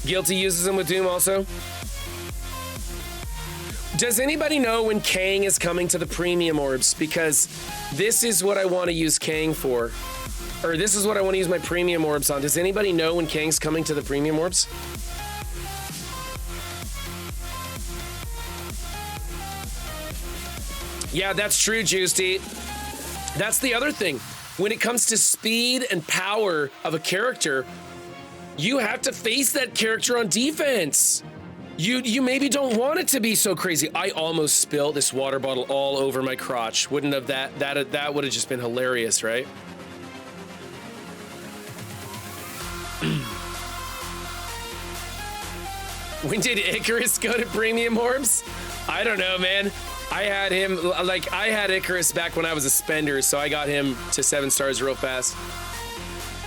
Guilty uses him with Doom also. Does anybody know when Kang is coming to the premium orbs? Because this is what I want to use Kang for. Or this is what I want to use my premium orbs on. Does anybody know when Kang's coming to the premium orbs? Yeah, that's true, Juicy. That's the other thing. When it comes to speed and power of a character, you have to face that character on defense. You maybe don't want it to be so crazy. I almost spilled this water bottle all over my crotch. Wouldn't have that would have just been hilarious, right? When did Icarus go to premium orbs? I don't know, man. I had Icarus back when I was a spender, so I got him to 7 stars real fast.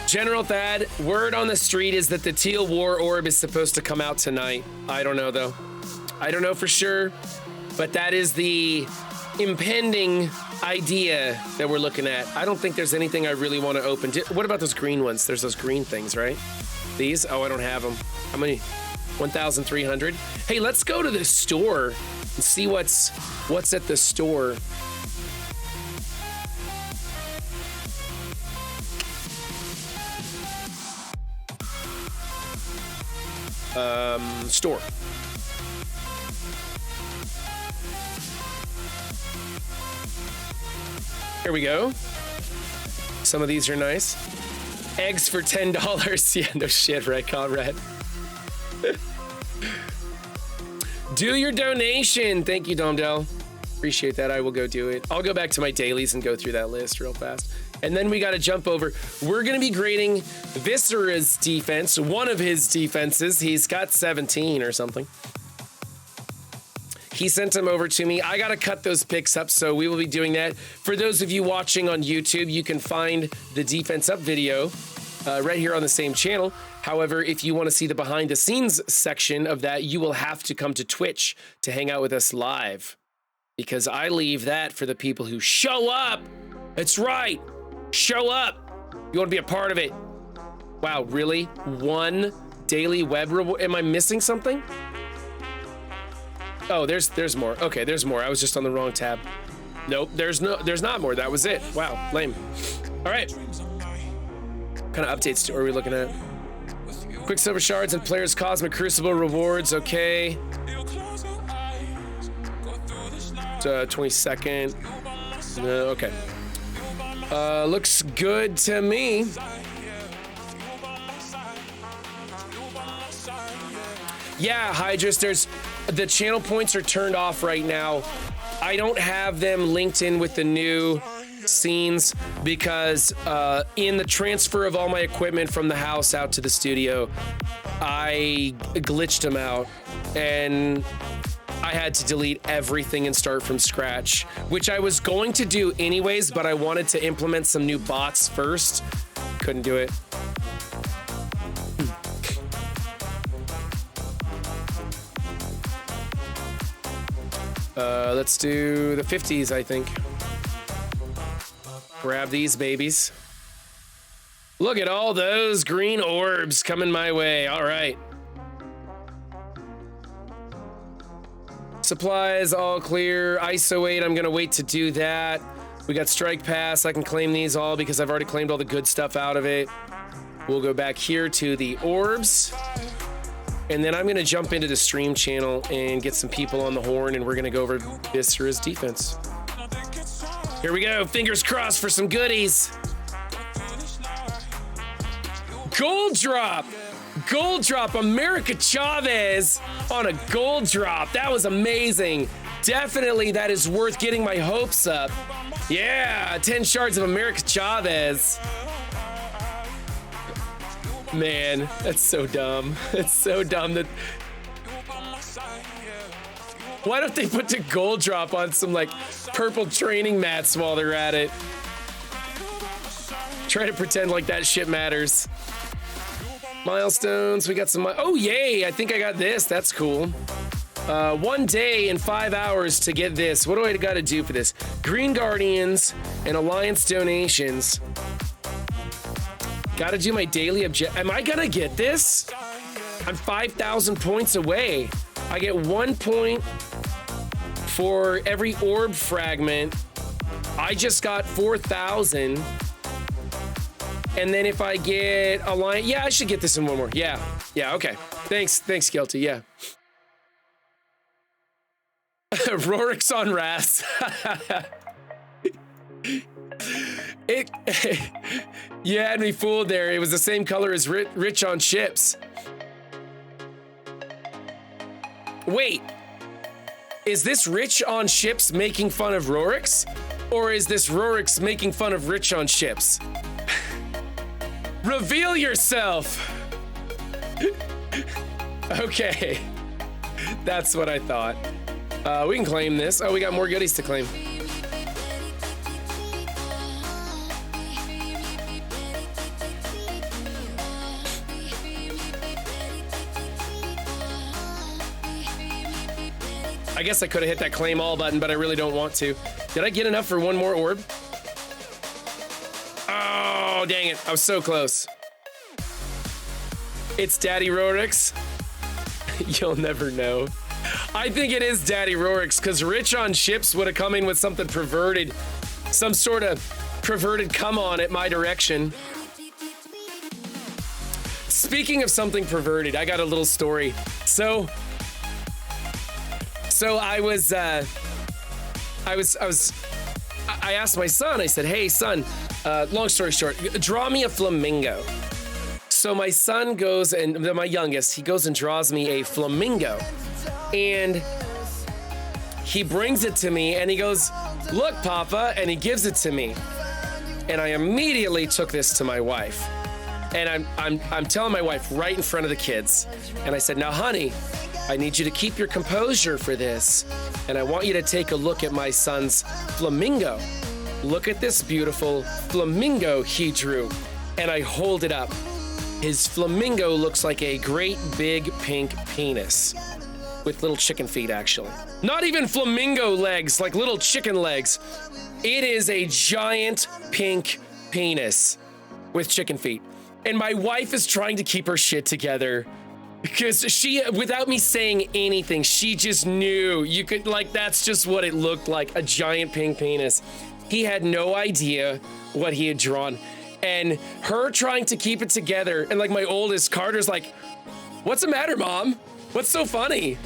General Thad, word on the street is that the Teal War Orb is supposed to come out tonight. I don't know, though. I don't know for sure, but that is the impending idea that we're looking at. I don't think there's anything I really want to open. What about those green ones? There's those green things, right? These? Oh, I don't have them. How many? 1,300. Hey, let's go to the store and see what's at the store. Store. Here we go. Some of these are nice. Eggs for $10. Yeah, no shit, right, comrade? Do your donation. Thank you, Domdell. Appreciate that. I will go do it. I'll go back to my dailies and go through that list real fast. And then we got to jump over. We're going to be grading Viscera's defense, one of his defenses. He's got 17 or something. He sent them over to me. I got to cut those pics up, so we will be doing that. For those of you watching on YouTube, you can find the defense up video right here on the same channel. However, if you want to see the behind the scenes section of that, you will have to come to Twitch to hang out with us live, because I leave that for the people who show up. That's right. Show up. You want to be a part of it. Wow, really? 1 daily web reward? Am I missing something? Oh, there's more. Okay, there's more. I was just on the wrong tab. Nope, there's not more. That was it. Wow, lame. All right. What kind of updates are we looking at? Quicksilver shards and players cosmic crucible rewards. Okay. 22nd. No, okay. Looks good to me. Yeah, Hydras, the channel points are turned off right now. I don't have them linked in with the new scenes because in the transfer of all my equipment from the house out to the studio, I glitched them out and I had to delete everything and start from scratch, which I was going to do anyways, but I wanted to implement some new bots first. Couldn't do it. Let's do the 50s, I think. Grab these babies. Look at all those green orbs coming my way. All right. Supplies all clear. ISO 8, I'm gonna wait to do that. We got strike pass. I can claim these all because I've already claimed all the good stuff out of it. We'll go back here to the orbs. And then I'm gonna jump into the stream channel and get some people on the horn, and we're gonna go over Viscera's defense. Here we go, fingers crossed for some goodies. Gold drop, America Chavez on a gold drop. That was amazing. Definitely that is worth getting my hopes up. Yeah, 10 shards of America Chavez. Man, that's so dumb. It's so dumb that... Why don't they put the gold drop on some like purple training mats while they're at it? Try to pretend like that shit matters. Milestones, we got some... Oh, yay, I think I got this. That's cool. 1 day and 5 hours to get this. What do I gotta do for this? Green Guardians and Alliance donations. Gotta do my daily objective. Am I gonna get this? I'm 5,000 points away. I get 1 point for every orb fragment. I just got 4,000. And then if I get a line, yeah, I should get this in one more. Yeah, okay. Thanks, Guilty, yeah. Rorik's on Ras. You had me fooled there. It was the same color as Rich on Ships. Wait, is this Rich on Ships making fun of Rorik's? Or is this Rorik's making fun of Rich on Ships? Reveal yourself! Okay, that's what I thought. We can claim this. Oh, we got more goodies to claim. I guess I could have hit that claim all button, but I really don't want to. Did I get enough for one more orb? Oh, dang it. I was so close. It's Daddy Rorik's. You'll never know. I think it is Daddy Rorik's because Rich on Ships would have come in with something perverted. Some sort of perverted come on at my direction. Speaking of something perverted, I got a little story. So I asked my son, I said, hey son, long story short, draw me a flamingo. So my son goes and my youngest, he goes and draws me a flamingo and he brings it to me and he goes, look, Papa, and he gives it to me. And I immediately took this to my wife and I'm telling my wife right in front of the kids. And I said, now honey, I need you to keep your composure for this. And I want you to take a look at my son's flamingo. Look at this beautiful flamingo he drew. and I hold it up. His flamingo looks like a great big pink penis with little chicken feet, actually. Not even flamingo legs, like little chicken legs. It is a giant pink penis with chicken feet. And my wife is trying to keep her shit together because she, without me saying anything, she just knew. You could, like, that's just what it looked like, a giant pink penis. He had no idea what he had drawn. And her trying to keep it together, and like my oldest, Carter's like, "What's the matter, Mom? What's so funny?"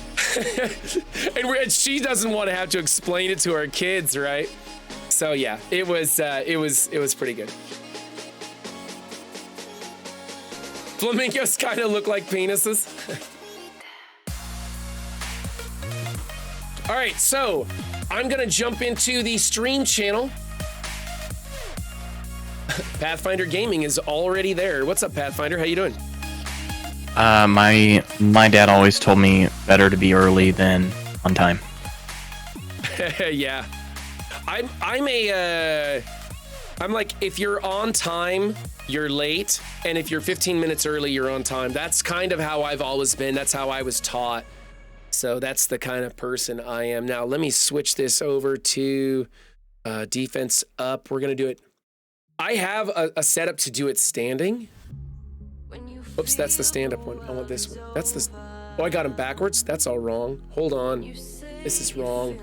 and she doesn't want to have to explain it to our kids, right? So yeah, it was pretty good. Flamingos kind of look like penises. All right, so I'm gonna jump into the stream channel. Pathfinder Gaming is already there. What's up, Pathfinder? How you doing? My dad always told me better to be early than on time. Yeah, I'm like, if you're on time, you're late, and if you're 15 minutes early, you're on time. That's kind of how I've always been. That's how I was taught. So that's the kind of person I am. Now let me switch this over to defense up. We're gonna do it. I have a setup to do it standing. Oops, that's the stand-up one. I want this one. That's the... Oh, I got him backwards? That's all wrong. Hold on. This is wrong.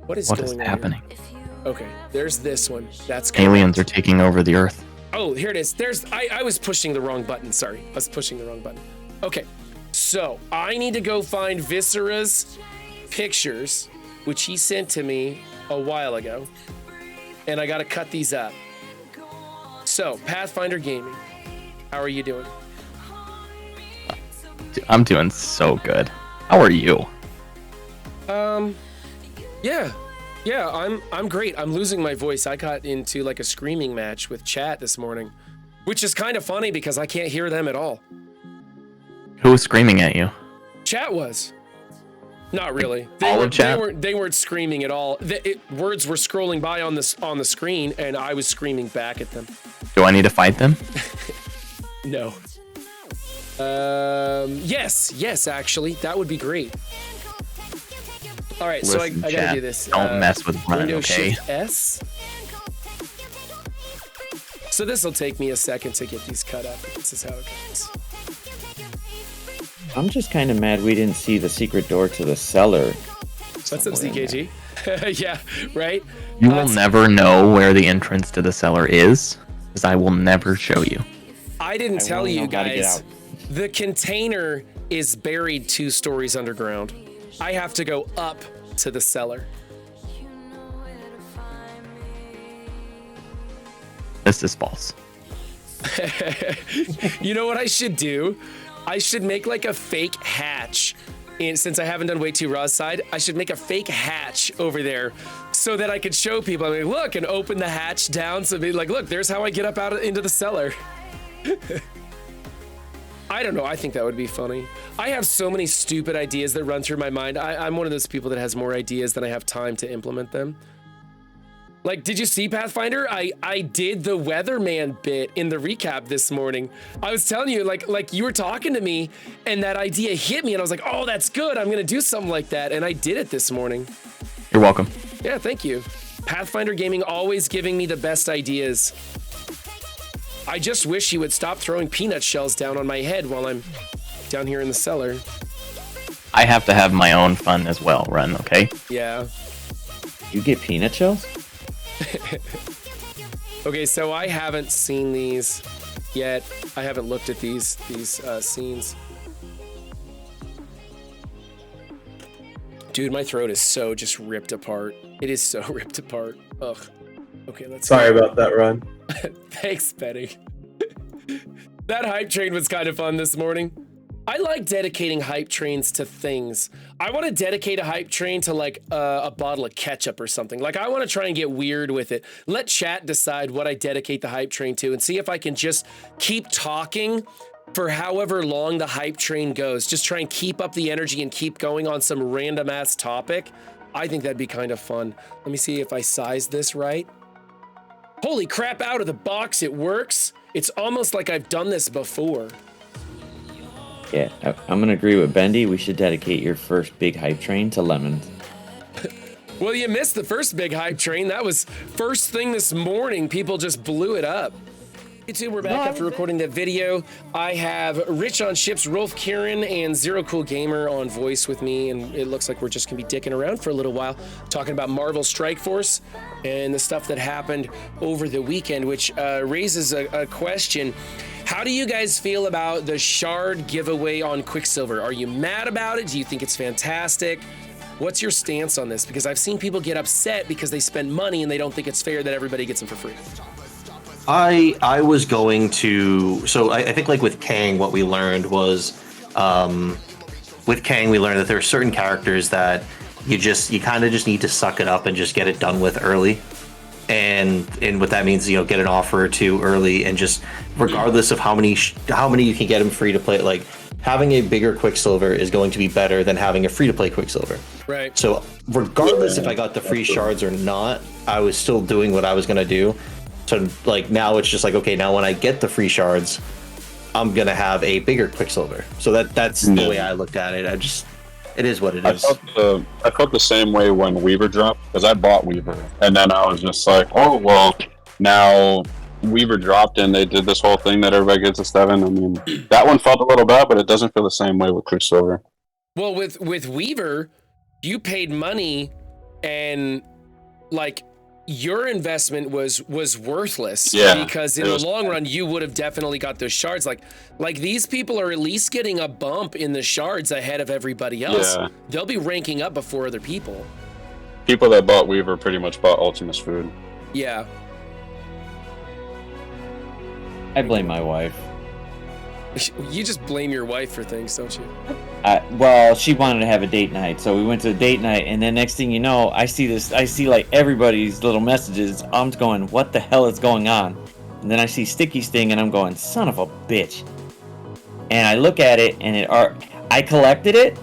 What is happening? Here? Okay, there's this one. That's correct. Aliens are taking over the Earth. Oh, here it is. I was pushing the wrong button. Sorry, I was pushing the wrong button. Okay, so I need to go find Viscera's pictures, which he sent to me a while ago. And I gotta cut these up. So, Pathfinder Gaming, how are you doing? I'm doing so good. How are you? Yeah, I'm great. I'm losing my voice. I got into like a screaming match with chat this morning, which is kind of funny because I can't hear them at all. Who was screaming at you? Chat was. Not really. They weren't screaming at all. Words were scrolling by on the screen, and I was screaming back at them. Do I need to fight them? No. Yes, actually, that would be great. All right, listen, so I gotta do this. Don't mess with Run, Windows okay? Shift S. So this will take me a second to get these cut up. This is how it goes. I'm just kind of mad we didn't see the secret door to the cellar. What's up, ZKG? Yeah, right? You will never know where the entrance to the cellar is, because I will never show you. I didn't tell you guys. The container is buried 2 stories underground. I have to go up to the cellar. This is false. You know what I should do? I should make like a fake hatch. And since I haven't done way too raw side, I should make a fake hatch over there so that I could show people. I mean, look, and open the hatch down. So be like, look, there's how I get up out into the cellar. I don't know. I think that would be funny. I have so many stupid ideas that run through my mind. I'm one of those people that has more ideas than I have time to implement them. Like, did you see Pathfinder? I did the weatherman bit in the recap this morning. I was telling you, like you were talking to me and that idea hit me and I was like, oh, that's good. I'm going to do something like that. And I did it this morning. You're welcome. Yeah, thank you. Pathfinder Gaming always giving me the best ideas. I just wish he would stop throwing peanut shells down on my head while I'm down here in the cellar. I have to have my own fun as well, Run, okay? Yeah. You get peanut shells? Okay, so I haven't seen these yet. I haven't looked at these scenes. Dude, my throat is so just ripped apart. It is so ripped apart. Ugh. Okay, let's Sorry about that, Run. Thanks, Betty. That hype train was kind of fun this morning. I like dedicating hype trains to things. I want to dedicate a hype train to like a bottle of ketchup or something. Like I want to try and get weird with it. Let chat decide what I dedicate the hype train to and see if I can just keep talking for however long the hype train goes. Just try and keep up the energy and keep going on some random ass topic. I think that'd be kind of fun. Let me see if I size this right. Holy crap, out of the box, it works. It's almost like I've done this before. Yeah, I'm gonna agree with Bendy. We should dedicate your first big hype train to lemons. Well, you missed the first big hype train. That was first thing this morning. People just blew it up. YouTube, we're back after recording that video. I have Rich on ships, Rolf Kieran, and Zero Cool Gamer on voice with me, and it looks like we're just gonna be dicking around for a little while, talking about Marvel Strike Force and the stuff that happened over the weekend, which raises a question. How do you guys feel about the shard giveaway on Quicksilver? Are you mad about it? Do you think it's fantastic? What's your stance on this? Because I've seen people get upset because they spend money and they don't think it's fair that everybody gets them for free. I was going to, so I think like with Kang, what we learned was, with Kang, we learned that there are certain characters that you kind of just need to suck it up and just get it done with early. And what that means, get an offer or two early, and just regardless of how many you can get them free to play, like having a bigger Quicksilver is going to be better than having a free to play Quicksilver. Right. So regardless if I got the free shards or not, I was still doing what I was going to do. So like now it's just like, okay, now when I get the free shards, I'm going to have a bigger Quicksilver. So that's the way I looked at it. It is what it is. I felt the same way when Weaver dropped, because I bought Weaver, and then I was just like, oh well, now Weaver dropped and they did this whole thing that everybody gets a 7. I mean, that one felt a little bad, but it doesn't feel the same way with Quicksilver. Well, with Weaver, you paid money, and like your investment was worthless. Yeah, because in the long run, you would have definitely got those shards. Like these people are at least getting a bump in the shards ahead of everybody else. Yeah. They'll be ranking up before other people. People that bought Weaver pretty much bought Ultimus food. Yeah. I blame my wife. You just blame your wife for things, don't you? Well, she wanted to have a date night, so we went to a date night, and then next thing you know, I see like everybody's little messages. I'm going, what the hell is going on? And then I see Sticky Sting, and I'm going, son of a bitch. And I look at it, and I collected it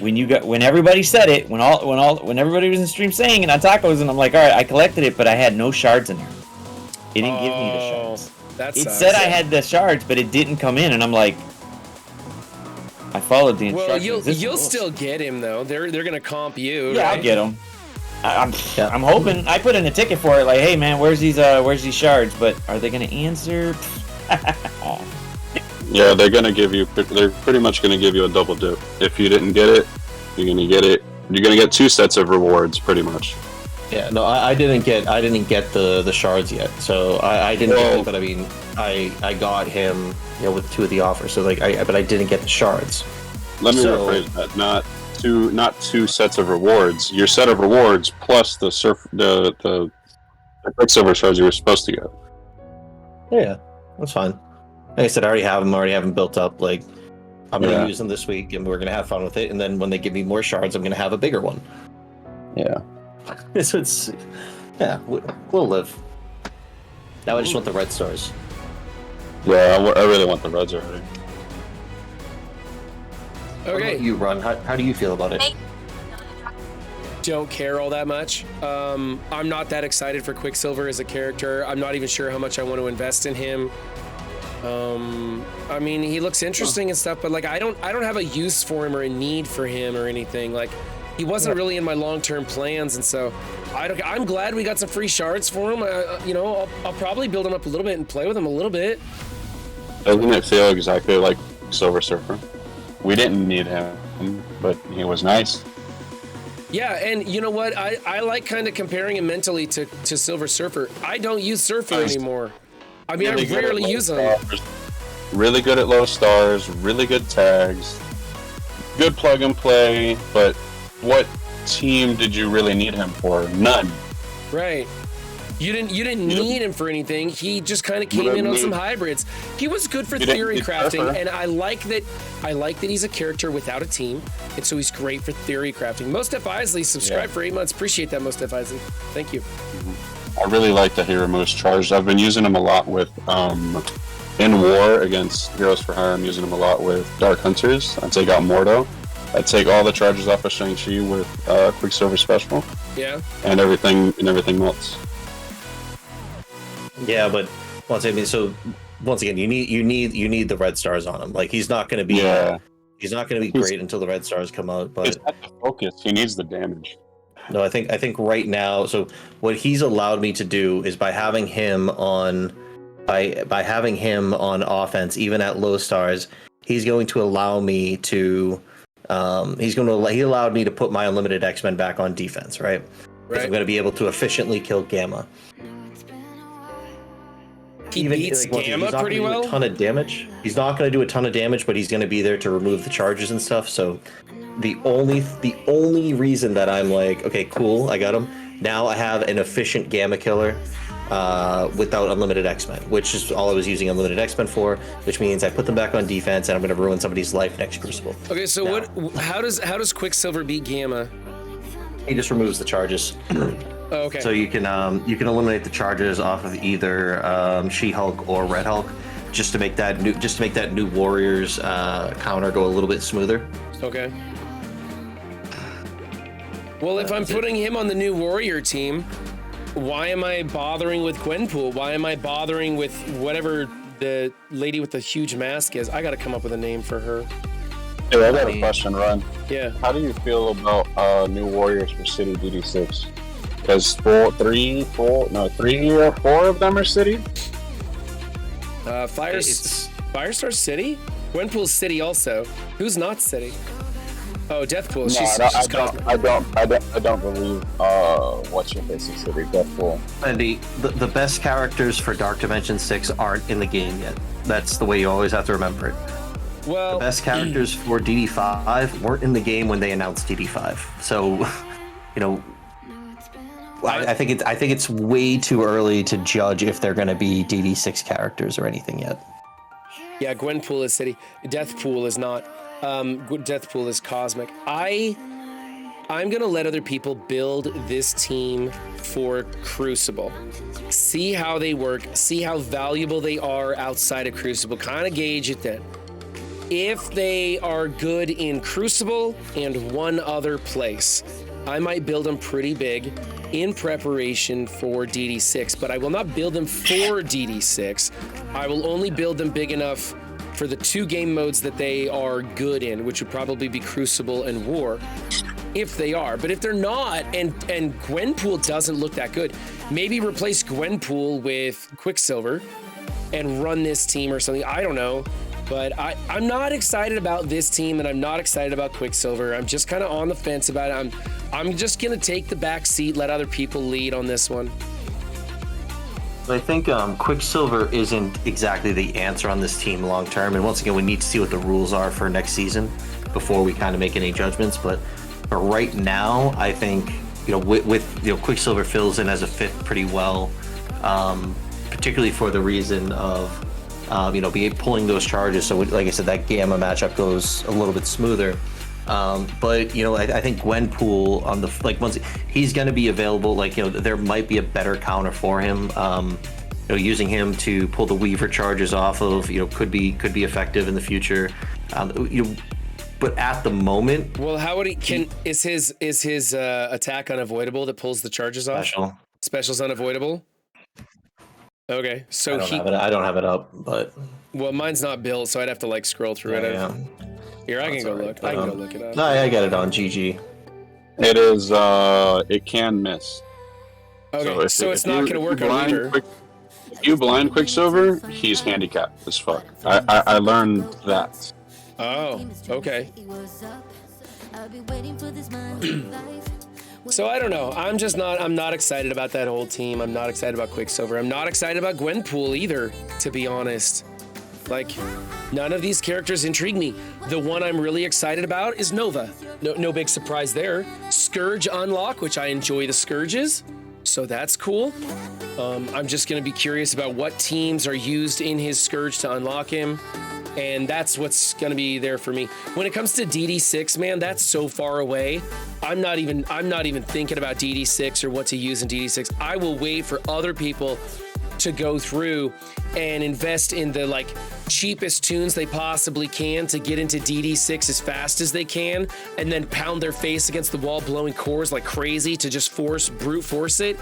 when everybody said it, when everybody was in the stream saying it on tacos, and I'm like, all right, I collected it, but I had no shards in there. It didn't give me the shards. It said I had the shards, but it didn't come in, and I'm like, I followed the instructions. Well, you'll still get him though. They're gonna comp you. Yeah, right? I'll get him. I'm hoping. I put in a ticket for it. Like, hey man, where's these shards? But are they gonna answer? Yeah, they're pretty much gonna give you a double dip. If you didn't get it, you're gonna get it. You're gonna get 2 sets of rewards, pretty much. Yeah, no, I didn't get the shards yet, so I didn't get it, but I mean, I got him, with 2 of the offers, so but I didn't get the shards. Let me rephrase that. Not two sets of rewards. Your set of rewards plus the Quicksilver shards you were supposed to get. Yeah, that's fine. Like I said, I already have them built up. Like, I'm gonna use them this week, and we're gonna have fun with it. And then when they give me more shards, I'm gonna have a bigger one. Yeah. We'll live. Now I just want the red stars. Yeah, I really want the reds already. What Okay. about you, Ron? How do you feel about it? Don't care all that much. I'm not that excited for Quicksilver as a character. I'm not even sure how much I want to invest in him. I mean, he looks interesting and stuff, but like I don't have a use for him or a need for him or anything. Like, he wasn't really in my long-term plans, and so I'm glad we got some free shards for him. I'll probably build him up a little bit and play with him a little bit. Doesn't it feel exactly like Silver Surfer? We didn't need him, but he was nice. Yeah, and you know what? I like kind of comparing him mentally to Silver Surfer. I don't use Surfer anymore. I mean, I rarely use him. Really good at low stars, really good tags, good plug and play, but what team did you really need him for? None. Right. You didn't need him for anything. He just kind of came in on some hybrids. He was good for theory crafting, and I like that he's a character without a team, and so he's great for theory crafting. Mostef Isley subscribed for 8 months. Appreciate that, Mostef Isley. Thank you. I really like that he removes charge. I've been using him a lot with in war against Heroes for Hire. I'm using him a lot with Dark Hunters. I take out Mordo. I take all the charges off of Shang-Chi with Quicksilver Special. Yeah. And everything melts. Yeah, but once again, you need the red stars on him. Like he's not going to be he's not going to be great until the red stars come out. But he's got the focus. He needs the damage. no, I think right now. So what he's allowed me to do is by having him on offense, even at low stars, he's going to allow me to. He allowed me to put my unlimited X-Men back on defense, right? Right. I'm going to be able to efficiently kill Gamma. He beats Gamma pretty well. A ton of damage. He's not going to do a ton of damage, but he's going to be there to remove the charges and stuff. So the only reason that I'm like, okay, cool, I got him. Now I have an efficient Gamma killer without unlimited X-Men, which is all I was using unlimited X-Men for. Which means I put them back on defense, and I'm going to ruin somebody's life next Crucible. Okay, so now, how does Quicksilver beat Gamma? He just removes the charges. Oh, okay. So you can eliminate the charges off of either She-Hulk or Red Hulk, just to make that new Warriors counter go a little bit smoother. Okay. Well, if I'm putting him on the new Warrior team, why am I bothering with Gwenpool? Why am I bothering with whatever the lady with the huge mask is? I got to come up with a name for her. Hey, I got a question, Ron. Yeah. How do you feel about new Warriors for City DD6? Because 3 or 4 of them are City? Firestar City? Gwenpool's City also. Who's not City? Oh, Deathpool. I don't believe what's your face is City, Deathpool. Andy, the best characters for Dark Dimension 6 aren't in the game yet. That's the way you always have to remember it. Well, the best characters for DD5 weren't in the game when they announced DD5. So, you know, I think it's way too early to judge if they're going to be DD6 characters or anything yet. Yeah, Gwenpool is City. Deathpool is not. Deathpool is Cosmic. I'm gonna let other people build this team for Crucible. See how they work. See how valuable they are outside of Crucible. Kind of gauge it then. If they are good in Crucible and one other place, I might build them pretty big in preparation for DD6, but I will not build them for DD6. I will only build them big enough for the 2 game modes that they are good in, which would probably be Crucible and War, if they are. But if they're not, and Gwenpool doesn't look that good, maybe replace Gwenpool with Quicksilver and run this team or something. I don't know. But I'm not excited about this team, and I'm not excited about Quicksilver. I'm just kind of on the fence about it. I'm just going to take the back seat, let other people lead on this one. I think Quicksilver isn't exactly the answer on this team long term. And once again, we need to see what the rules are for next season before we kind of make any judgments. But right now, I think, you know, with Quicksilver fills in as a fifth pretty well, particularly for the reason of pulling those charges. So like I said, that Gamma matchup goes a little bit smoother. But I think Gwenpool on the once he's going to be available, there might be a better counter for him. Using him to pull the Weaver charges off of could be effective in the future. But at the moment, well, how would is his attack unavoidable that pulls the charges off? Special's unavoidable. Okay, so I don't have it up, but mine's not built, so I'd have to scroll through it. Yeah. Here, I can go look. I can go look it up. No, I got it on GG. It is. It can miss. Okay, so it's not going to work on Weaver. If you blind Quicksilver, he's handicapped as fuck. I learned that. Oh, okay. So I don't know. I'm not excited about that whole team. I'm not excited about Quicksilver. I'm not excited about Gwenpool either, to be honest. None of these characters intrigue me. The one I'm really excited about is Nova. No big surprise there. Scourge unlock, which I enjoy the Scourges, so that's cool. I'm just gonna be curious about what teams are used in his Scourge to unlock him. And that's what's gonna be there for me. When it comes to DD6, man, that's so far away. I'm not even thinking about DD6 or what to use in DD6. I will wait for other people to go through and invest in the cheapest tunes they possibly can to get into DD6 as fast as they can, and then pound their face against the wall, blowing cores like crazy to just brute force it.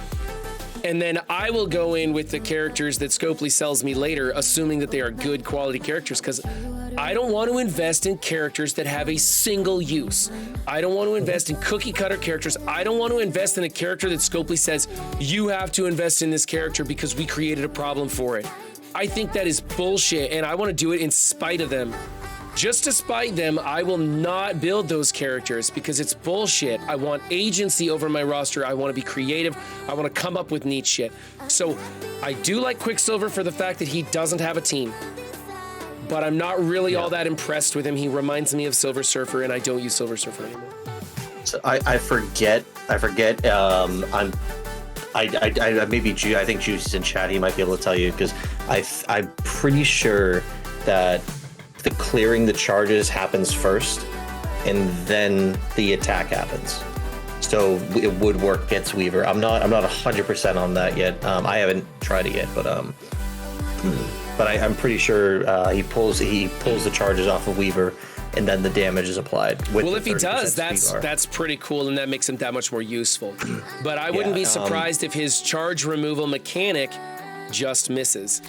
And then I will go in with the characters that Scopely sells me later, assuming that they are good quality characters, because I don't want to invest in characters that have a single use. I don't want to invest in cookie cutter characters. I don't want to invest in a character that Scopely says, you have to invest in this character because we created a problem for it. I think that is bullshit, and I want to do it in spite of them. Just to spite them, I will not build those characters because it's bullshit. I want agency over my roster. I want to be creative. I want to come up with neat shit. So I do like Quicksilver for the fact that he doesn't have a team, but I'm not really all that impressed with him. He reminds me of Silver Surfer, and I don't use Silver Surfer anymore. So I forget. Maybe I think Juice is in chat. He might be able to tell you because I'm pretty sure that the clearing the charges happens first, and then the attack happens. So it would work against Weaver. I'm not 100% on that yet. I haven't tried it yet, but I'm pretty sure he pulls the charges off of Weaver, and then the damage is applied. Well, if he does, that's pretty cool, and that makes him that much more useful. But I wouldn't be surprised if his charge removal mechanic just misses.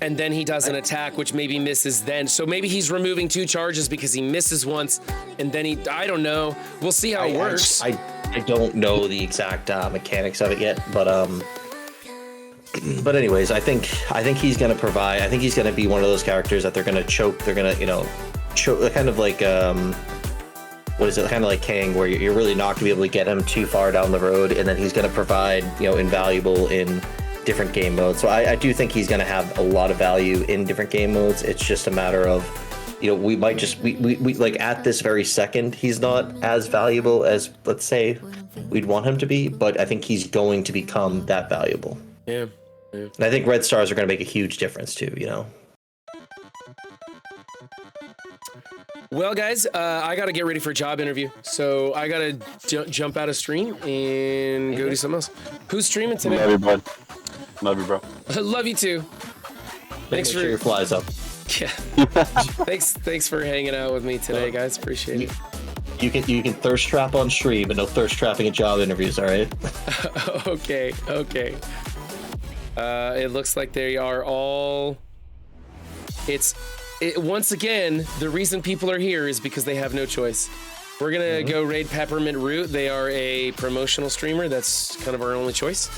And then he does an attack, which maybe misses then. So maybe he's removing 2 charges because he misses once, and then I don't know. We'll see how it works. I don't know the exact mechanics of it yet, but anyways, I think he's gonna provide. I think he's gonna be one of those characters that they're gonna choke. They're gonna choke, kind of like what is it? Kind of like Kang, where you're really not gonna be able to get him too far down the road, and then he's gonna provide invaluable in different game modes. So I do think he's going to have a lot of value in different game modes. It's just a matter of, we might just, we like at this very second, he's not as valuable as, let's say, we'd want him to be, but I think he's going to become that valuable. Yeah. And I think red stars are going to make a huge difference too, Well, guys, I got to get ready for a job interview. So I got to jump out of stream and go do something else. Who's streaming today? Love you, bud. Love you, bro. Love you too. Thanks for your flies up. Yeah. Thanks for hanging out with me today, guys. Appreciate it. You can thirst trap on stream, but no thirst trapping at job interviews. All right. Okay. It looks like they are all. Once again, the reason people are here is because they have no choice. We're gonna go raid Peppermint Root. They are a promotional streamer. That's kind of our only choice.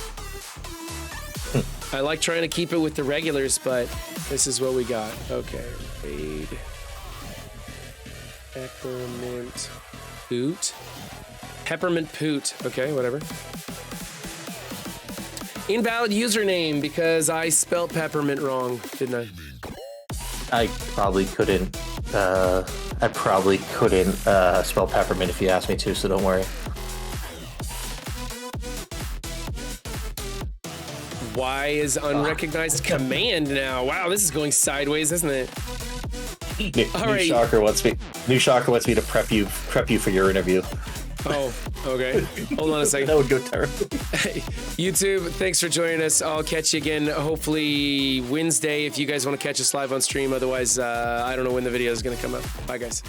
I like trying to keep it with the regulars, but this is what we got. Okay, raid Peppermint Poot. Peppermint Poot. Okay, whatever. Invalid username because I spelled peppermint wrong, didn't I? I probably couldn't spell peppermint if you asked me to, so don't worry. Why is unrecognized command now? Wow, this is going sideways, isn't it? New Shocker wants me to prep you for your interview. Oh, okay. Hold on a second. That would go terribly. YouTube, thanks for joining us. I'll catch you again hopefully Wednesday if you guys want to catch us live on stream. Otherwise, I don't know when the video is going to come up. Bye, guys.